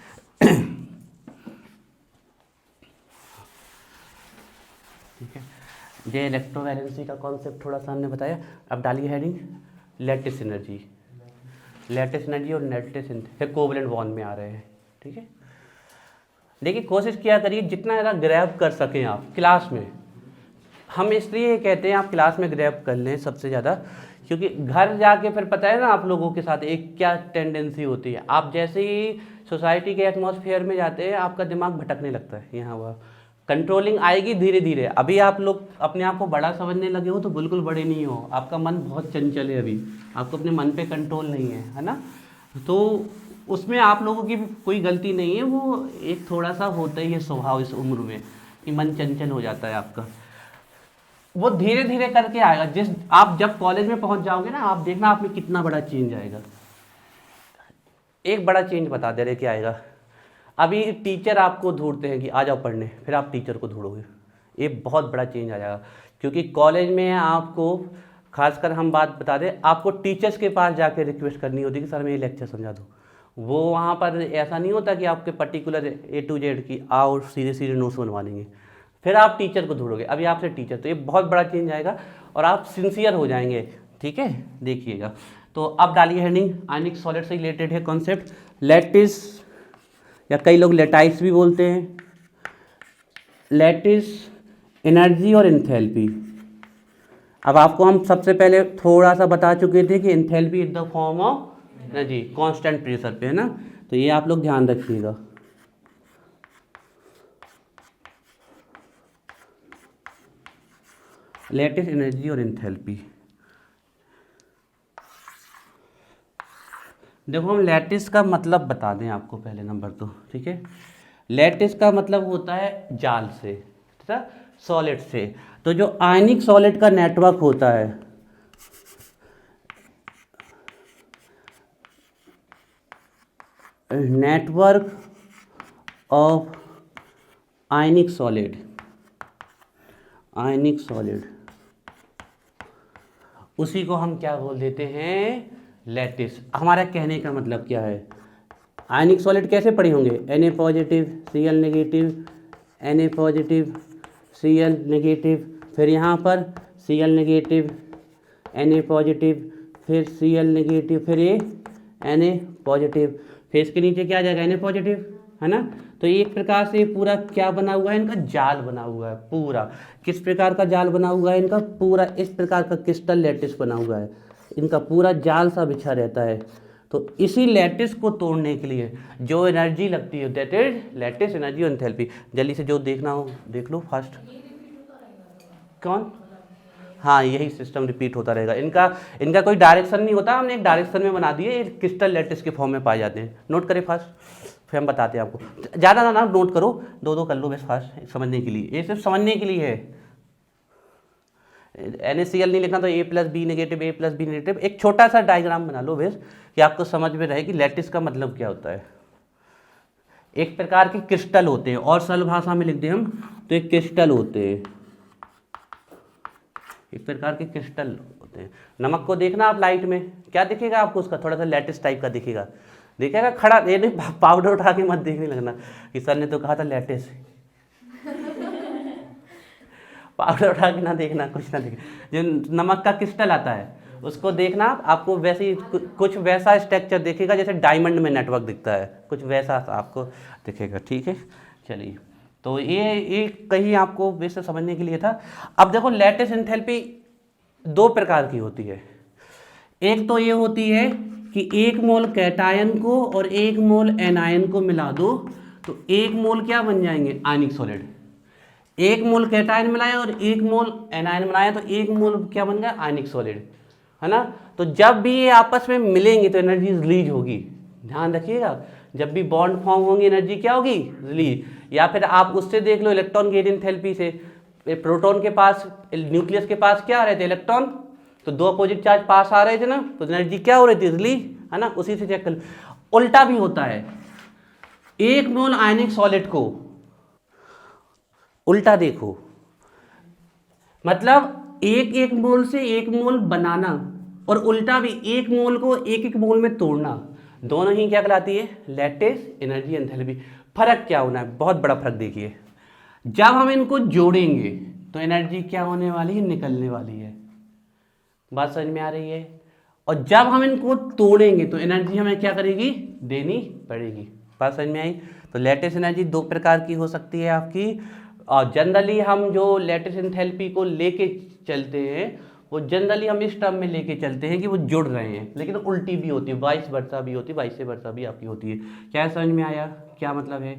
ठीक है, ये इलेक्ट्रोवैलेंसी का कॉन्सेप्ट थोड़ा सा हमने बताया। अब डालिए heading lattice energy. Lattice energy और लैटिस एनर्जी कोवलेंट बॉन्ड में आ रहे हैं। ठीक है, देखिए कोशिश किया करिए जितना ज़्यादा ग्रैब कर सकें आप क्लास में। हम इसलिए कहते हैं आप क्लास में ग्रैब कर लें सबसे ज़्यादा, क्योंकि घर जाके फिर पता है ना आप लोगों के साथ एक क्या टेंडेंसी होती है। आप जैसे ही सोसाइटी के एटमॉस्फेयर में जाते हैं आपका दिमाग भटकने लगता है, यहाँ वहाँ कंट्रोलिंग आएगी धीरे धीरे। अभी आप लोग अपने आप को बड़ा समझने लगे हो तो बिल्कुल बड़े नहीं हो, आपका मन बहुत चंचल है, अभी आपको अपने मन पे कंट्रोल नहीं है ना। तो उसमें आप लोगों की भी कोई गलती नहीं है, वो एक थोड़ा सा होता ही है स्वभाव इस उम्र में कि मन चंचल हो जाता है आपका। वो धीरे धीरे करके आएगा। जिस आप जब कॉलेज में पहुंच जाओगे ना, आप देखना आप में कितना बड़ा चेंज आएगा। एक बड़ा चेंज बता दे रहे क्या आएगा। अभी टीचर आपको ढूंढते हैं कि आ जाओ पढ़ने, फिर आप टीचर को ढूंढोगे, ये बहुत बड़ा चेंज आ जाएगा। क्योंकि कॉलेज में आपको, खासकर हम बात बता दें, आपको टीचर्स के पास जाके रिक्वेस्ट करनी होती है कि सर मैं ये लेक्चर समझा दूँ। वो वहाँ पर ऐसा नहीं होता कि आपके पर्टिकुलर A to Z की आओ सीधे सीधे नोट्स बनवा लेंगे, फिर आप टीचर को ढूंढोगे, अभी आपसे टीचर। तो ये बहुत बड़ा चेंज आएगा और आप सिंसियर हो जाएंगे। ठीक है, देखिएगा। तो अब डालिए हेडिंग आयनिक सॉलिड से रिलेटेड है कॉन्सेप्ट लैटिस, या कई लोग लेटाइस भी बोलते हैं। लैटिस एनर्जी और एंथैल्पी। अब आपको हम सबसे पहले थोड़ा सा बता चुके थे कि enthalpy is the form of energy constant pressure पे, है ना। तो ये आप लोग ध्यान रखिएगा। लैटिस एनर्जी और एंथैल्पी। देखो हम लैटिस का मतलब बता दें आपको पहले नंबर तो। ठीक है, लैटिस का मतलब होता है जाल से, ठीक है, सॉलिड से। तो जो आयनिक सॉलिड का नेटवर्क होता है, network of ionic solid, ionic solid, उसी को हम क्या बोल देते हैं, लैटिस। हमारा कहने का मतलब क्या है, आयनिक सॉलिड कैसे पढ़े होंगे, Na positive Cl negative, Na positive Cl negative, फिर यहाँ पर Cl नेगेटिव Na पॉजिटिव, फिर Cl नेगेटिव, फिर ये Na पॉजिटिव, फिर इसके नीचे क्या आ जाएगा Na पॉजिटिव, है ना। तो एक प्रकार से पूरा क्या बना हुआ है, इनका जाल बना हुआ है पूरा। किस प्रकार का जाल बना हुआ है इनका, पूरा इस प्रकार का क्रिस्टल लैटिस बना हुआ है, इनका पूरा जाल सा बिछा रहता है। तो इसी लैटिस को तोड़ने के लिए जो एनर्जी लगती है दैट इज लैटिस एनर्जी और एंथैल्पी। जल्दी से जो देखना हो देख लो फास्ट। कौन, हाँ यही सिस्टम रिपीट होता रहेगा। इनका कोई डायरेक्शन नहीं होता, हमने एक डायरेक्शन में बना दिए, क्रिस्टल लैटिस के फॉर्म में पाए जाते हैं। नोट करें फास्ट, फिर हम बताते हैं आपको। ज़्यादा ना नोट करो, दो कर लो बस फास्ट समझने के लिए, ये सिर्फ समझने के लिए है। NaCl नहीं लिखना तो A+B नेगेटिव, A+B नेगेटिव। एक छोटा सा डायग्राम बना लो बस कि आपको समझ में रहे कि लैटिस का मतलब क्या होता है। एक प्रकार के क्रिस्टल होते हैं, और सरल भाषा में लिख दें हम तो एक क्रिस्टल होते हैं, एक प्रकार के क्रिस्टल होते हैं। नमक को देखना आप लाइट में, क्या दिखेगा आपको उसका, थोड़ा सा लैटिस टाइप का दिखेगा, दिखेगा खड़ा। ये नहीं पाउडर उठा के मत देखने लगना कि सर ने तो कहा था लैटिस। पाउडर उठा के ना देखना, कुछ ना देखना। जो नमक का क्रिस्टल आता है उसको देखना, आपको वैसे ही कुछ वैसा स्ट्रक्चर दिखेगा जैसे डायमंड में नेटवर्क दिखता है, कुछ वैसा आपको दिखेगा। ठीक है, चलिए। तो ये कहीं आपको वैसे समझने के लिए था। अब देखो लैटिस एंथैल्पी 2 प्रकार की होती है। एक तो ये होती है कि 1 मोल कैटायन को और 1 मोल एनायन को मिला दो तो 1 मोल क्या बन जाएंगे, आयनिक सॉलिड। 1 मोल कैटायन मिलाया और 1 मोल एनायन बनाया तो 1 मोल क्या बन गया, आयनिक सॉलिड, है ना। तो जब भी ये आपस में मिलेंगे तो एनर्जी रिलीज होगी। ध्यान रखिएगा, जब भी बॉन्ड फॉर्म होंगी एनर्जी क्या होगी, रिलीज। या फिर आप उससे देख लो इलेक्ट्रॉन गेट एंथैल्पी से, प्रोटॉन के पास, न्यूक्लियस के पास क्या आ रहे थे, इलेक्ट्रॉन, तो 2 अपोजिट चार्ज पास आ रहे थे ना, तो एनर्जी क्या हो रही थी, रिलीज, है ना। उसी से चेक कर। उल्टा भी होता है, 1 मोल आयनिक सॉलिड को उल्टा देखो, मतलब 1 मोल से 1 मोल बनाना और उल्टा भी 1 मोल को 1 मोल में तोड़ना, दोनों ही क्या कहलाती है, लैटिस एनर्जी एंथैल्पी। फर्क क्या होना है, बहुत बड़ा फर्क देखिए, जब हम इनको जोड़ेंगे तो एनर्जी क्या होने वाली है, निकलने वाली है। बात समझ में आ रही है। और जब हम इनको तोड़ेंगे तो एनर्जी हमें क्या करेगी, देनी पड़ेगी। बात समझ में आई। तो लैटिस एनर्जी 2 प्रकार की हो सकती है आपकी, और जनरली हम जो लैटिस एंथैल्पी को लेके चलते हैं वो जनरली हम इस टर्म में लेके चलते हैं कि वो जुड़ रहे हैं, लेकिन उल्टी भी होती है, वाइस वर्सा भी होती है, वाइस वर्सा भी आपकी होती है। क्या समझ में आया, क्या मतलब है।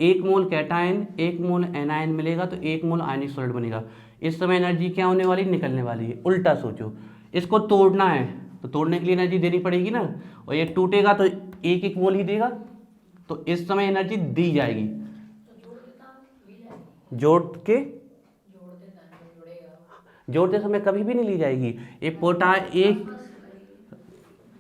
1 मोल कैटायन 1 मोल एनायन मिलेगा तो 1 मोल आयनिक सॉलिड बनेगा। इस समय एनर्जी क्या होने वाली, निकलने वाली है। उल्टा सोचो, इसको तोड़ना है तो तोड़ने के लिए एनर्जी देनी पड़ेगी ना, और ये टूटेगा तो 1 मोल ही देगा, तो इस समय एनर्जी दी जाएगी। जोड़ते समय कभी भी नहीं ली जाएगी। एक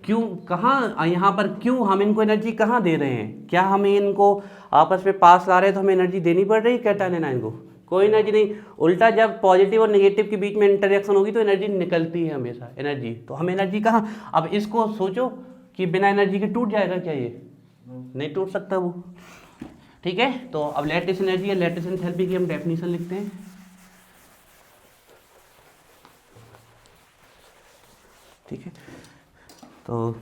क्यों, कहाँ यहाँ पर क्यों हम इनको एनर्जी कहाँ दे रहे हैं, क्या हमें इनको आपस में पास ला रहे हैं तो हमें एनर्जी देनी पड़ रही है कैटायन एनायन को, कोई एनर्जी नहीं। उल्टा जब पॉजिटिव और नेगेटिव के बीच में इंटरेक्शन होगी तो एनर्जी निकलती है हमेशा, एनर्जी। तो हम एनर्जी कहाँ, अब इसको सोचो कि बिना एनर्जी के टूट जाएगा क्या, ये नहीं टूट सकता वो, ठीक है। तो अब लैटिस एनर्जी या लैटिस एंथैल्पी की हम डेफिनेशन लिखते हैं। ठीक है, तो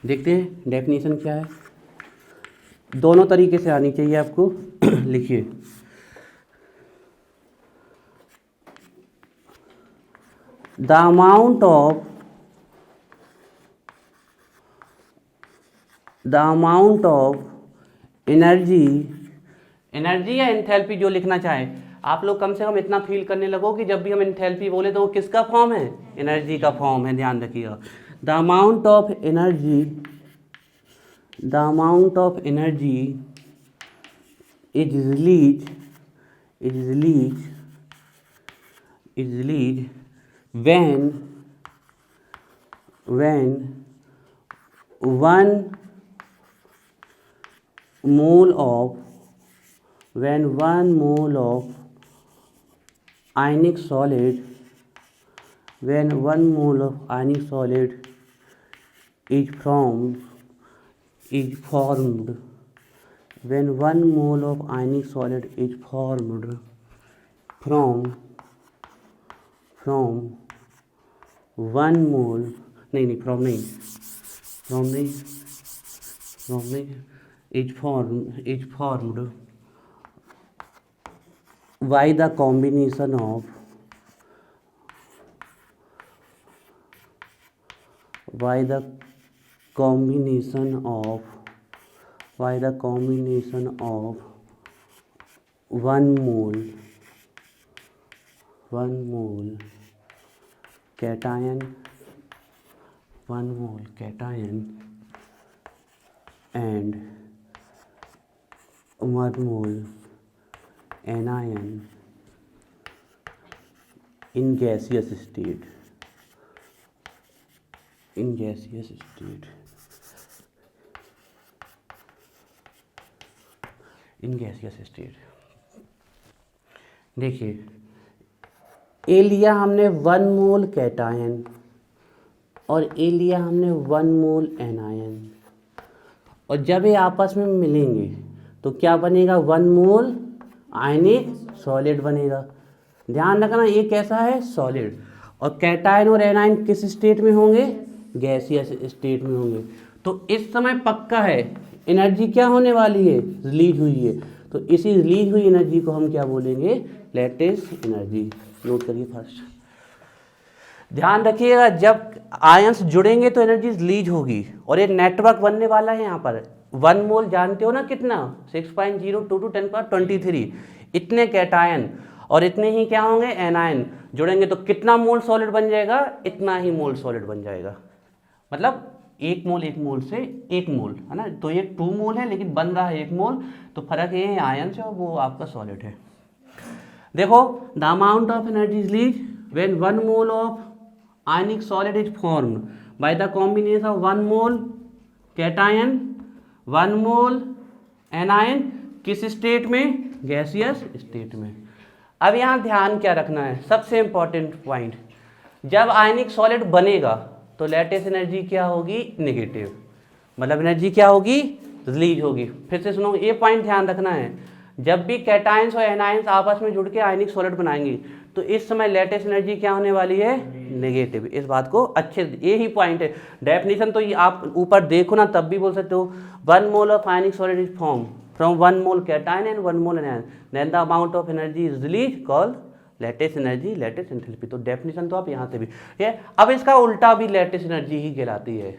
देखते हैं डेफिनेशन क्या है। दोनों तरीके से आनी चाहिए आपको। लिखिए, द अमाउंट ऑफ एनर्जी या एंथैल्पी जो लिखना चाहे आप लोग, कम से कम इतना फील करने लगो कि जब भी हम एंथैल्पी बोले तो वो किसका फॉर्म है, एनर्जी का फॉर्म है। ध्यान रखिएगा, the amount of energy is release when 1 mole of ionic solid is formed when 1 mole of ionic solid is formed from 1 mole is formed by the combination of one mole cation and 1 mole anion in gaseous state. देखिए, ए लिया हमने 1 mole cation और ए लिया हमने 1 mole anion, और जब ये आपस में मिलेंगे तो क्या बनेगा, 1 मोल आयनिक सॉलिड बनेगा। ध्यान रखना ये कैसा है, सॉलिड। और कैटायन और एनायन किस स्टेट में होंगे, गैसियस स्टेट में होंगे। तो इस समय पक्का है एनर्जी क्या होने वाली है, रिलीज हुई है। तो इसी रिलीज हुई एनर्जी को हम क्या बोलेंगे, लैटिस एनर्जी। नोट करिए फर्स्ट, ध्यान रखिएगा, जब आयंस जुड़ेंगे तो एनर्जी रिलीज होगी, और एक नेटवर्क बनने वाला है यहाँ पर। 1 मोल जानते हो ना कितना, 6.02 टू 10⁻23 इतने कैटायन और इतने ही क्या होंगे एनायन जुड़ेंगे तो कितना मोल सॉलिड बन जाएगा, इतना ही मोल सॉलिड बन जाएगा। मतलब 1 मोल से 1 मोल है ना, तो ये 2 मोल है लेकिन बन रहा है 1 मोल, तो फर्क ये है आयन से और वो आपका सॉलिड है। देखो the amount of energy is release when 1 mole of ionic solid is formed by the combination of 1 mole cation 1 mole anion, किस स्टेट में, गैसियस स्टेट में। अब यहाँ ध्यान क्या रखना है, सबसे इंपॉर्टेंट पॉइंट, जब आयनिक सॉलिड बनेगा तो लैटिस एनर्जी क्या होगी, नेगेटिव, मतलब एनर्जी क्या होगी, रिलीज होगी। फिर से सुनो, ये पॉइंट ध्यान रखना है, जब भी कैटायंस और एनायंस आपस में जुड़ के आयनिक सॉलिड बनाएंगे तो इस समय लैटिस एनर्जी क्या होने वाली है, नेगेटिव। इस बात को अच्छे, ये ही पॉइंट है। डेफिनेशन तो ये आप ऊपर देखो ना तब भी बोल सकते हो, 1 mole of ionic solid is form from 1 mole cation and 1 mole anion, then the amount of energy is release called lattice energy, lattice enthalpy. तो डेफिनेशन तो आप यहाँ से भी है। अब इसका उल्टा भी लैटिस एनर्जी ही कहलाती है।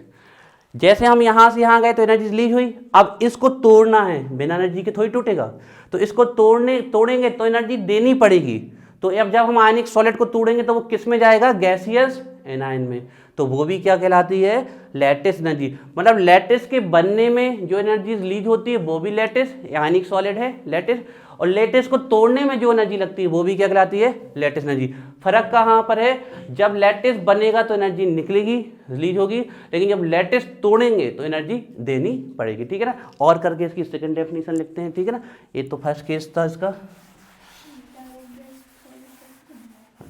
जैसे हम यहाँ से यहाँ गए तो एनर्जी रिलीज हुई, अब इसको तोड़ना है, बिना एनर्जी के थोड़ी टूटेगा, तो इसको तोड़ेंगे तो एनर्जी देनी पड़ेगी। तो अब जब हम आयनिक सॉलिड को तोड़ेंगे तो वो किस में जाएगा, गैसियस एनायन में, तो वो भी क्या कहलाती है, लैटिस एनर्जी। मतलब लैटिस के बनने में जो एनर्जी रिलीज होती है वो भी लैटिस, आयनिक सॉलिड है लैटिस, और लैटिस को तोड़ने में जो एनर्जी लगती है वो भी क्या कहलाती है, लैटिस एनर्जी। फर्क कहाँ पर है, जब लैटिस बनेगा तो एनर्जी निकलेगी, रिलीज होगी, लेकिन जब लैटिस तोड़ेंगे तो एनर्जी देनी पड़ेगी। ठीक है ना, और करके इसकी सेकंड डेफिनेशन लिखते हैं। ठीक है ना, ये तो फर्स्ट केस था इसका,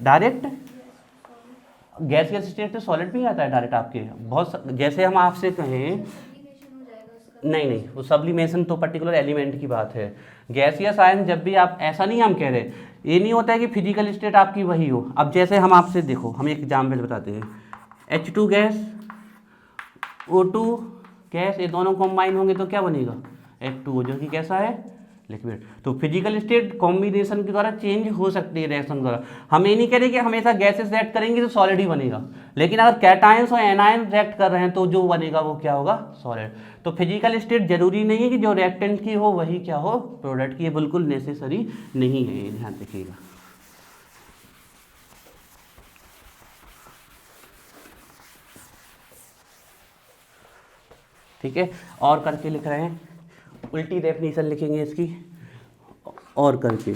डायरेक्ट गैसियस स्टेट से सॉलिड भी आता है डायरेक्ट आपके, बहुत जैसे हम आपसे कहें, नहीं वो सब्लिमेशन तो पर्टिकुलर एलिमेंट की बात है। गैसियस आयन जब भी आप, ऐसा नहीं हम कह रहे, ये नहीं होता है कि फिजिकल स्टेट आपकी वही हो। अब जैसे हम आपसे देखो, हम एक एग्जाम्पल बताते हैं, H2 गैस O2 गैस, ये दोनों कॉम्बाइन होंगे तो क्या बनेगा, H2O, जो कि कैसा है, लिक्विड। तो फिजिकल स्टेट कॉम्बिनेशन के द्वारा चेंज हो सकती है रिएक्शन द्वारा। हम ये नहीं कह रहे कि हमेशा गैसेस रिएक्ट करेंगे तो सॉलिड ही बनेगा, लेकिन अगर कैटायंस और एनायन रिएक्ट कर रहे हैं तो जो बनेगा वो क्या होगा, सॉलिड। तो फिजिकल स्टेट जरूरी नहीं है कि जो रिएक्टेंट की हो वही क्या हो, प्रोडक्ट की, ये बिल्कुल नेसेसरी नहीं है, ध्यान रखिएगा। ठीक है, और करके लिख रहे हैं, उल्टी डेफिनेशन लिखेंगे इसकी, और करके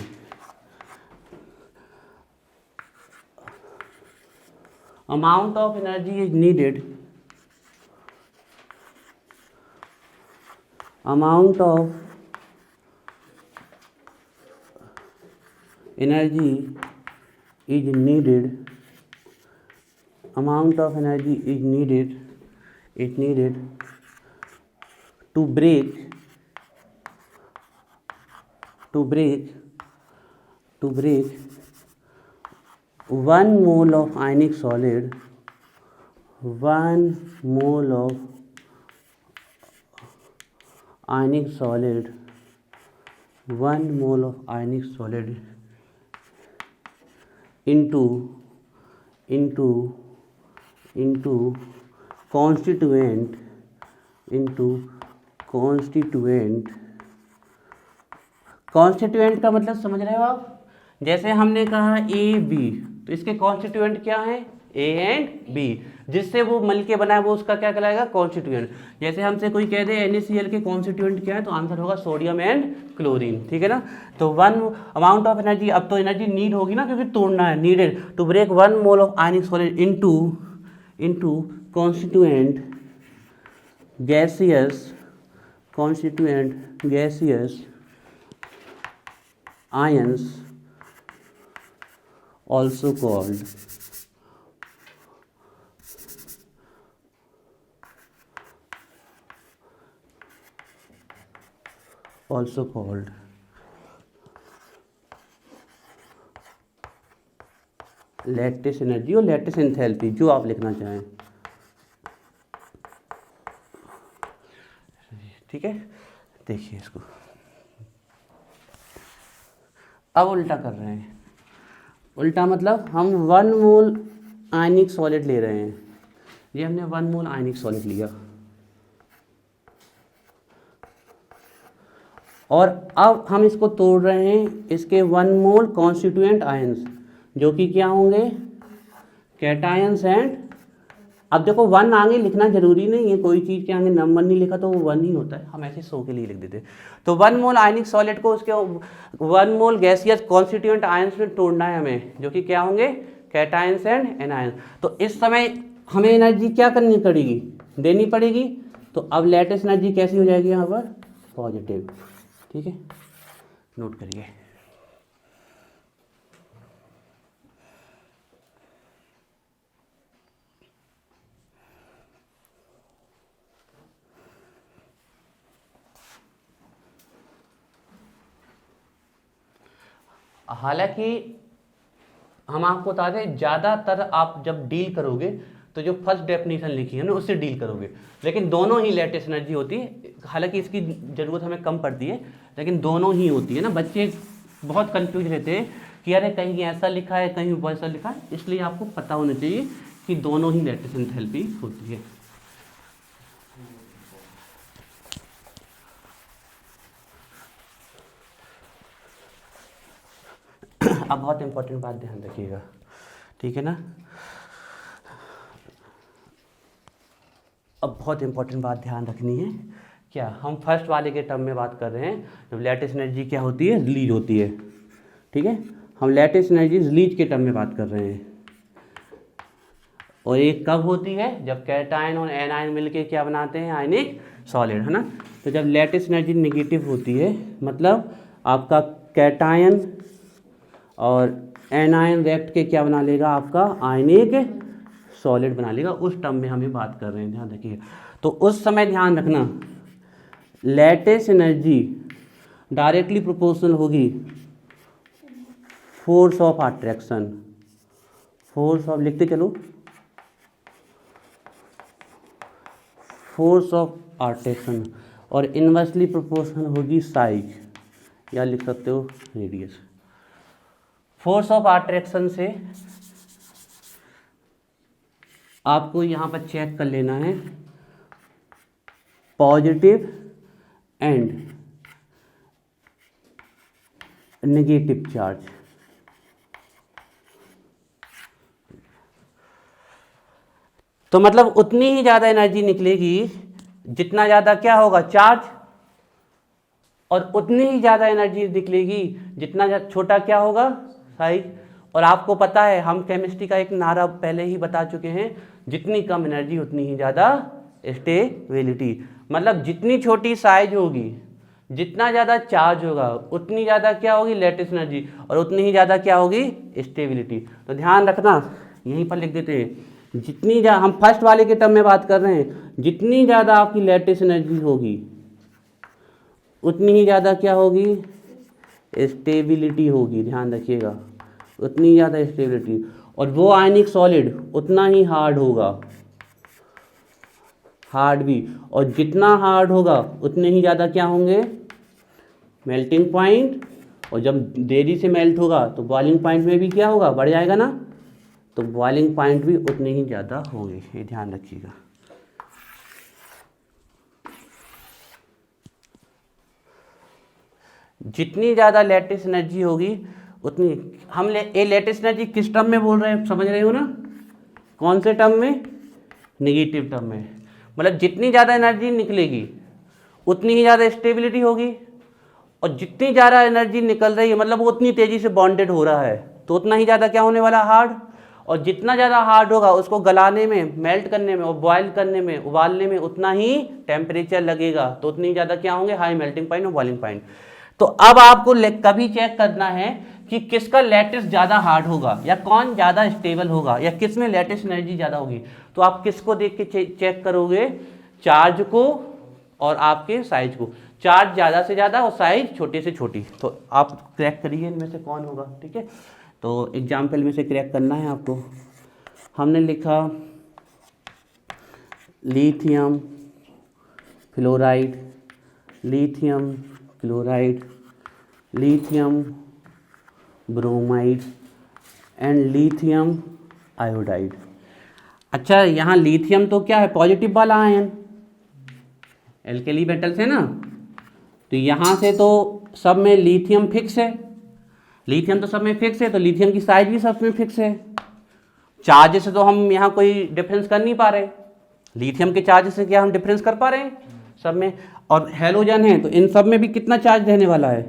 amount of energy is needed, amount of energy is needed, amount of energy is needed to break 1 mole of ionic solid, 1 mole of ionic solid, 1 mole of ionic solid into constituent, constituent का मतलब समझ रहे हो आप, जैसे हमने कहा A B, तो इसके कॉन्स्टिट्यूएंट क्या है, ए एंड बी, जिससे वो मिल के बना है वो उसका क्या कहलाएगा, कॉन्स्टिट्यूएंट। जैसे हमसे कोई कह दे NaCl के कॉन्स्टिट्यूएंट क्या है, तो आंसर होगा सोडियम एंड क्लोरीन। ठीक है ना, तो 1 अमाउंट ऑफ एनर्जी, अब तो एनर्जी नीड होगी ना क्योंकि तोड़ना है, needed to break 1 mole of ionic solid into constituent gaseous, constituent gaseous ions, also called lattice energy और लैटिस एंथैल्पी, जो आप लिखना चाहें। ठीक है, देखिए इसको अब उल्टा कर रहे हैं। उल्टा मतलब हम 1 मोल आयनिक सॉलिड ले रहे हैं, ये हमने 1 मोल आयनिक सॉलिड लिया, और अब हम इसको तोड़ रहे हैं, इसके 1 मोल कॉन्स्टिट्यूएंट आयंस जो कि क्या होंगे, कैटायंस एंड, अब देखो 1 आगे लिखना जरूरी नहीं है, कोई चीज़ के आगे नंबर नहीं लिखा तो वो 1 ही होता है, हम ऐसे 100 के लिए लिख देते। तो 1 मोल आयनिक सॉलिड को उसके 1 मोल गैसियस कॉन्स्टिट्यूएंट आयंस में तोड़ना है हमें, जो कि क्या होंगे, कैटायंस एंड एनायंस। तो इस समय हमें एनर्जी क्या करनी पड़ेगी, देनी पड़ेगी। तो अब लेटेस्ट एनर्जी कैसी हो जाएगी यहाँ पर, पॉजिटिव। ठीक है, नोट करिए। हालांकि हम आपको बता दें, ज़्यादातर आप जब डील करोगे तो जो फर्स्ट डेफिनेशन लिखी है ना उससे डील करोगे, लेकिन दोनों ही लेटेस्ट एनर्जी होती है। हालांकि इसकी ज़रूरत हमें कम पड़ती है, लेकिन दोनों ही होती है ना। बच्चे बहुत कंफ्यूज रहते हैं कि अरे कहीं ऐसा लिखा है कहीं वैसा लिखा है, इसलिए आपको पता होना चाहिए कि दोनों ही लेटेस्ट एंथैल्पी होती है। अब बहुत इंपॉर्टेंट बात ध्यान रखिएगा, ठीक है ना। अब बहुत इंपॉर्टेंट बात ध्यान रखनी है, क्या हम फर्स्ट वाले के टर्म में बात कर रहे हैं, जब लेटेस्ट एनर्जी क्या होती है, रिलीज होती है। ठीक है, हम लेटेस्ट एनर्जी रिलीज के टर्म में बात कर रहे हैं। और ये कब होती है, जब कैटायन और एनायन मिलके क्या बनाते हैं, आयनिक सॉलिड, है ना। तो जब लेटेस्ट एनर्जी नेगेटिव होती है, मतलब आपका कैटायन और एनायन रिएक्ट के क्या बना लेगा, आपका आयनिक सॉलिड बना लेगा, उस टर्म में हमें बात कर रहे हैं, ध्यान रखिए। तो उस समय ध्यान रखना, लेटेस्ट एनर्जी डायरेक्टली प्रोपोर्शनल होगी force of attraction, force of, लिखते चलो, फोर्स ऑफ अट्रैक्शन, और इनवर्सली प्रोपोर्शनल होगी साइज, या लिख सकते हो रेडियस। फोर्स ऑफ अट्रैक्शन से आपको यहाँ पर चेक कर लेना है पॉजिटिव एंड नेगेटिव चार्ज। तो मतलब उतनी ही ज़्यादा एनर्जी निकलेगी जितना ज़्यादा क्या होगा, चार्ज, और उतनी ही ज़्यादा एनर्जी निकलेगी जितना छोटा क्या होगा, साइज। और आपको पता है, हम केमिस्ट्री का एक नारा पहले ही बता चुके हैं, जितनी कम एनर्जी उतनी ही ज़्यादा स्टेबिलिटी। मतलब जितनी छोटी साइज होगी, जितना ज़्यादा चार्ज होगा, उतनी ज़्यादा क्या होगी, लेटेस्ट एनर्जी, और उतनी ही ज़्यादा क्या होगी, स्टेबिलिटी। तो ध्यान रखना, यहीं पर लिख देते हैं, जितनी ज़्यादा, हम फर्स्ट वाले के टर्म में बात कर रहे हैं, जितनी ज़्यादा आपकी लेटेस्ट एनर्जी होगी उतनी ही ज़्यादा क्या होगी, स्टेबिलिटी होगी, ध्यान रखिएगा, उतनी ज़्यादा स्टेबिलिटी। और वो आयनिक सॉलिड उतना ही हार्ड होगा, हार्ड भी, और जितना हार्ड होगा उतने ही ज़्यादा क्या होंगे, मेल्टिंग पॉइंट। और जब देरी से मेल्ट होगा तो बॉइलिंग पॉइंट में भी क्या होगा, बढ़ जाएगा ना, तो बॉइलिंग पॉइंट भी उतने ही ज़्यादा होंगे, ये ध्यान रखिएगा। जितनी ज़्यादा लेटेस्ट एनर्जी होगी उतनी, हम ये लेटेस्ट एनर्जी किस टर्म में बोल रहे हैं, समझ रहे हो ना, कौन से टर्म में, नेगेटिव टर्म में। मतलब जितनी ज़्यादा एनर्जी निकलेगी उतनी ही ज़्यादा स्टेबिलिटी होगी, और जितनी ज़्यादा एनर्जी निकल रही है मतलब वो उतनी तेज़ी से बॉन्डेड हो रहा है, तो उतना ही ज़्यादा क्या होने वाला, हार्ड। और जितना ज़्यादा हार्ड होगा उसको गलाने में, मेल्ट करने में और बॉयल करने में, उबालने में उतना ही टेम्परेचर लगेगा, तो उतनी ज़्यादा क्या होंगे, हाई मेल्टिंग पॉइंट और बॉइलिंग पॉइंट। तो अब आपको कभी चेक करना है कि किसका लेटेस्ट ज़्यादा हार्ड होगा, या कौन ज़्यादा स्टेबल होगा, या किस में लेटेस्ट एनर्जी ज़्यादा होगी। तो आप किसको देख के चेक करोगे, चार्ज को और आपके साइज को। चार्ज ज़्यादा से ज़्यादा और साइज छोटे से छोटी। तो आप क्रैक करिए इनमें से कौन होगा, ठीक है। तो एग्जाम्पल में से क्रैक करना है आपको। हमने लिखा lithium fluoride, lithium chloride, lithium bromide and lithium iodide. अच्छा, यहाँ लिथियम तो क्या है, पॉजिटिव वाला आयन, एल्केली मेटल्स है ना, तो यहाँ से तो सब में लिथियम फिक्स है, लिथियम तो सब में फिक्स है, तो लिथियम की साइज भी सब में फिक्स है। चार्ज से तो हम यहाँ कोई डिफरेंस कर नहीं पा रहे, लिथियम के चार्ज से क्या हम डिफरेंस कर पा रहे हैं सब में। और हैलोजन है तो इन सब में भी कितना चार्ज रहने वाला है,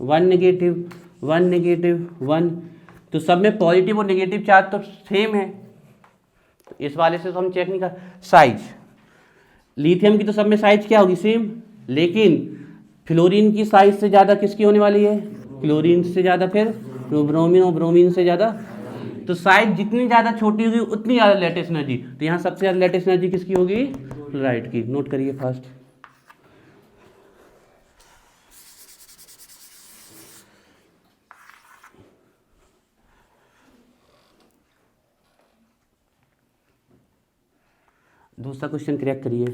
1 नेगेटिव 1 नेगेटिव 1, तो सब में पॉजिटिव और नेगेटिव चार्ज तो सेम है। तो इस वाले से तो हम चेक नहीं कर। साइज लिथियम की तो सब में साइज क्या होगी, सेम, लेकिन फ्लोरीन की साइज से ज़्यादा किसकी होने वाली है, क्लोरीन से ज़्यादा, फिर ब्रोमीन और ब्रोमीन से ज़्यादा। तो साइज जितनी ज़्यादा छोटी होगी उतनी ज़्यादा लेटेस्ट एनर्जी, तो यहाँ सबसे ज़्यादा लेटेस्ट एनर्जी किसकी होगी, फ्लोराइड की। नोट करिए फर्स्ट। दूसरा क्वेश्चन क्रैक करिए,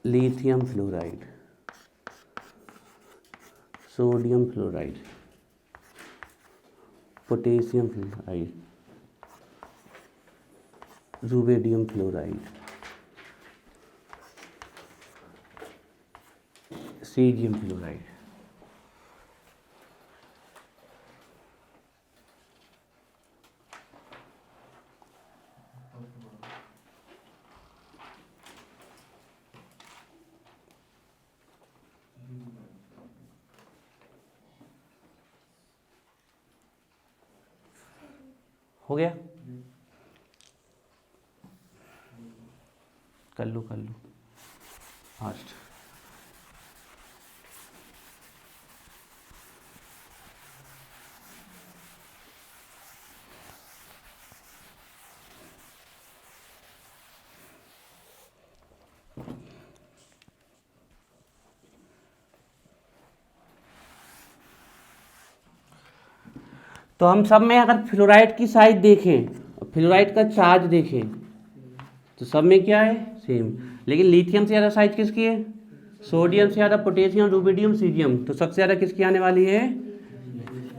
lithium fluoride, sodium fluoride, potassium fluoride, rubidium fluoride, caesium fluoride. हो गया, कर लो फास्ट। तो हम सब में अगर फ्लोराइड की साइज देखें, फ्लोराइड का चार्ज देखें, तो सब में क्या है, सेम। लेकिन लिथियम से ज़्यादा साइज किसकी है, सोडियम से ज़्यादा, पोटेशियम, रुबिडियम, सीजियम, तो सबसे ज़्यादा किसकी आने वाली है,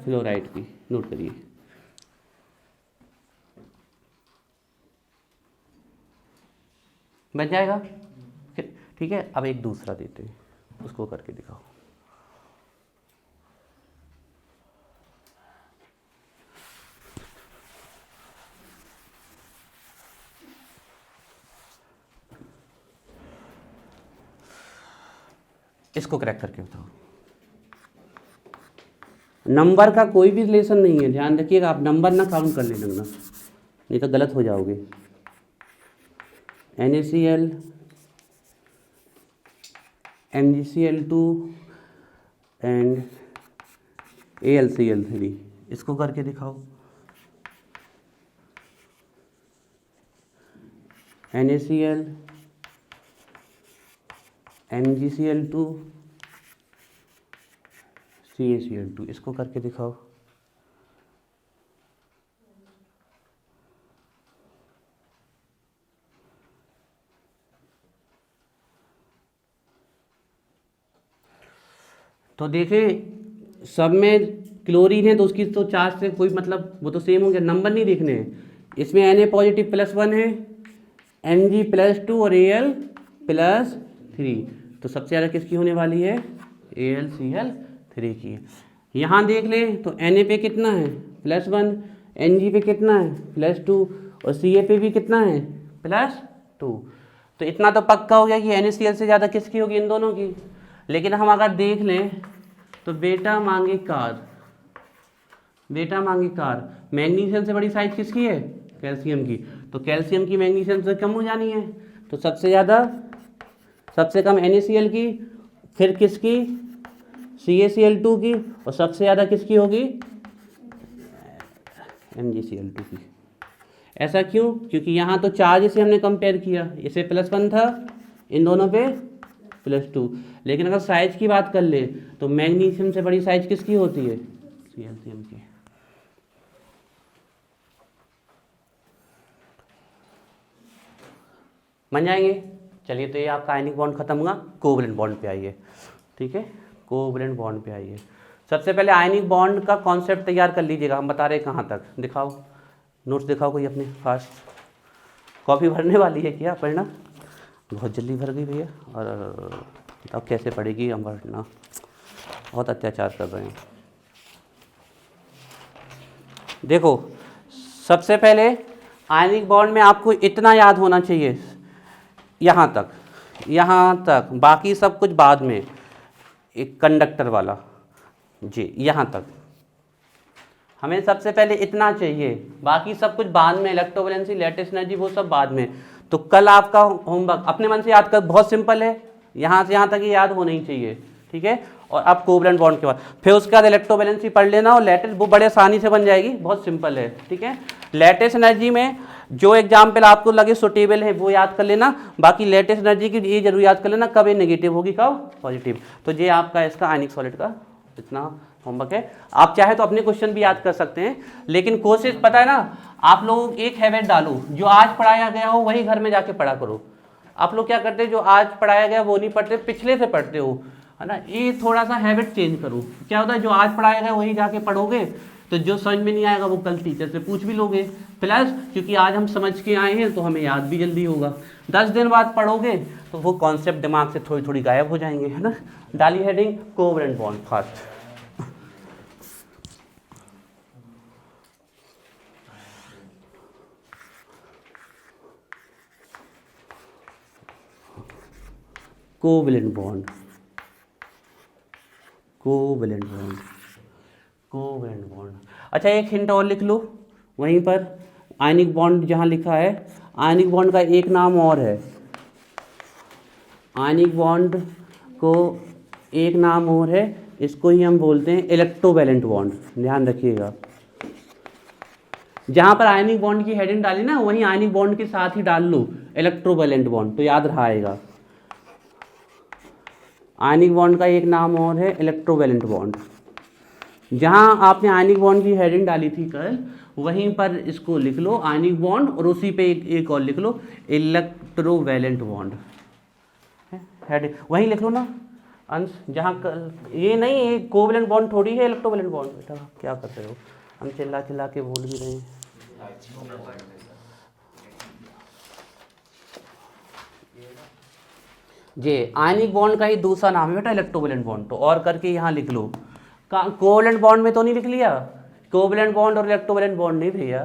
फ्लोराइड की। नोट करिए। बन जाएगा, ठीक है। अब एक दूसरा देते हैं, उसको करके दिखाओ। इसको क्रैक करके बताओ। नंबर का कोई भी रिलेशन नहीं है, ध्यान रखिएगा, आप नंबर ना काउंट करने लगना, नहीं तो गलत हो जाओगे। NaCl, MgCl2 एंड AlCl3, इसको करके दिखाओ। NaCl, MgCl2, CaCl2, इसको करके दिखाओ। तो देखिए सब में क्लोरीन है तो उसकी तो चार्ज से कोई मतलब, वो तो सेम हो गया, नंबर नहीं देखने हैं। इसमें Na पॉजिटिव +1 है, Mg +2 और Al +3, तो सबसे ज़्यादा किसकी होने वाली है, AlCl3 की। यहाँ देख लें तो Na पे कितना है, +1, Mg पे कितना है, +2 और Ca पे भी कितना है, +2। तो इतना तो पक्का हो गया कि NaCl से ज़्यादा किसकी होगी, इन दोनों की। लेकिन हम अगर देख लें तो बेटा मांगे कार, मैग्नीशियम से बड़ी साइज किसकी है, कैल्शियम की। तो कैल्शियम की मैग्नीशियम से कम हो जानी है, तो सबसे ज़्यादा, सबसे कम NaCl की, फिर किसकी, CaCl2 की, और सबसे ज़्यादा किसकी होगी, MgCl2 की। ऐसा क्यों, क्योंकि यहाँ तो चार्ज से हमने कंपेयर किया, इसे +1 था, इन दोनों पे +2। लेकिन अगर साइज की बात कर ले तो मैग्नीशियम से बड़ी साइज किसकी होती है, कैल्शियम की। बन जाएंगे। चलिए, तो ये आपका आयनिक बॉन्ड खत्म हुआ, कोवलेंट बॉन्ड पे आइए। ठीक है, कोवलेंट बॉन्ड पे आइए। सबसे पहले आयनिक बॉन्ड का कॉन्सेप्ट तैयार कर लीजिएगा। हम बता रहे हैं कहाँ तक, दिखाओ नोट्स, दिखाओ कोई अपने फास्ट। कॉपी भरने वाली है क्या, पढ़ना बहुत जल्दी भर गई भैया। और अब कैसे पड़ेगी अमरना, बहुत अत्याचार कर रहे हैं। देखो सबसे पहले आयनिक बॉन्ड में आपको इतना याद होना चाहिए, यहाँ तक, बाकी सब कुछ बाद में। एक कंडक्टर वाला जी, यहाँ तक हमें सबसे पहले इतना चाहिए, बाकी सब कुछ बाद में, इलेक्ट्रोवैलेंसी, लैटिस एनर्जी, वो सब बाद में। तो कल आपका होमवर्क अपने मन से याद कर, बहुत सिंपल है, यहाँ से यहाँ तक ही याद होना ही चाहिए, ठीक है। और अब कोवलेंट बॉन्ड के बाद फिर उसके बाद इलेक्ट्रोवैलेंसी पढ़ लेना, और लैटिस वो बड़े आसानी से बन जाएगी, बहुत सिंपल है, ठीक है। लैटिस एनर्जी में जो एग्जाम्पल आपको लगे सुटेबल है वो याद कर लेना, बाकी लैटिस एनर्जी की ये जरूर याद कर लेना, कब ये नेगेटिव होगी कब पॉजिटिव। तो ये आपका इसका आयनिक सॉलिड का इतना होमवर्क है। आप चाहे तो अपने क्वेश्चन भी याद कर सकते हैं, लेकिन कोशिश पता है ना, आप लोग एक हैबिट डालो, जो आज पढ़ाया गया हो वही घर में जाके पढ़ा करो। आप लोग क्या करते हैं, जो आज पढ़ाया गया वो नहीं पढ़ते, पिछले से पढ़ते हो, है ना। ये थोड़ा सा हैबिट चेंज करो। क्या होता है, जो आज पढ़ाया गया वही जाके पढ़ोगे तो जो समझ में नहीं आएगा वो कल टीचर से पूछ भी लोगे। प्लस क्योंकि आज हम समझ के आए हैं तो हमें याद भी जल्दी होगा। 10 दिन बाद पढ़ोगे तो वो कॉन्सेप्ट दिमाग से थोड़ी थोड़ी गायब हो जाएंगे, है ना। डाली heading covalent bond fast. Covalent bond, covalent bond, covalent bond. अच्छा एक हिंट और लिख लो वहीं पर, आयनिक बॉन्ड जहाँ लिखा है, आयनिक बॉन्ड का एक नाम और है, आयनिक बॉन्ड को एक नाम और है, इसको ही हम बोलते हैं इलेक्ट्रोवैलेंट बॉन्ड। ध्यान रखिएगा, जहाँ पर आयनिक बॉन्ड की हेडिंग डाली ना वहीं आयनिक बॉन्ड के साथ ही डाल लो इलेक्ट्रोवैलेंट बॉन्ड, तो याद रहेगा। आयनिक बॉन्ड का एक नाम और है इलेक्ट्रोवैलेंट बॉन्ड। जहाँ आपने आयनिक बॉन्ड की हेडिंग डाली थी कल, वहीं पर इसको लिख लो आयनिक बॉन्ड, और उसी पे एक और लिख लो इलेक्ट्रोवैलेंट बॉन्ड। हेडिंग वहीं लिख लो ना अंश, जहाँ ये नहीं, ये कोवलेंट बॉन्ड थोड़ी है इलेक्ट्रोवैलेंट बॉन्ड। बेटा क्या कर रहे हो, हम चिल्ला चिल्ला के बोल भी रहे हैं। जे आयनिक बॉन्ड का ही दूसरा नाम है बेटा इलेक्ट्रोवैलेंट बॉन्ड, तो और करके यहाँ लिख लो। कोवलेंट बॉन्ड में तो नहीं लिख लिया, कोवलेंट बॉन्ड और इलेक्ट्रोवैलेंट बॉन्ड नहीं भैया,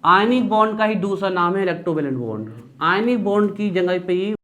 आयनिक बॉन्ड का ही दूसरा नाम है इलेक्ट्रोवैलेंट बॉन्ड। आयनिक बॉन्ड की जगह पे ही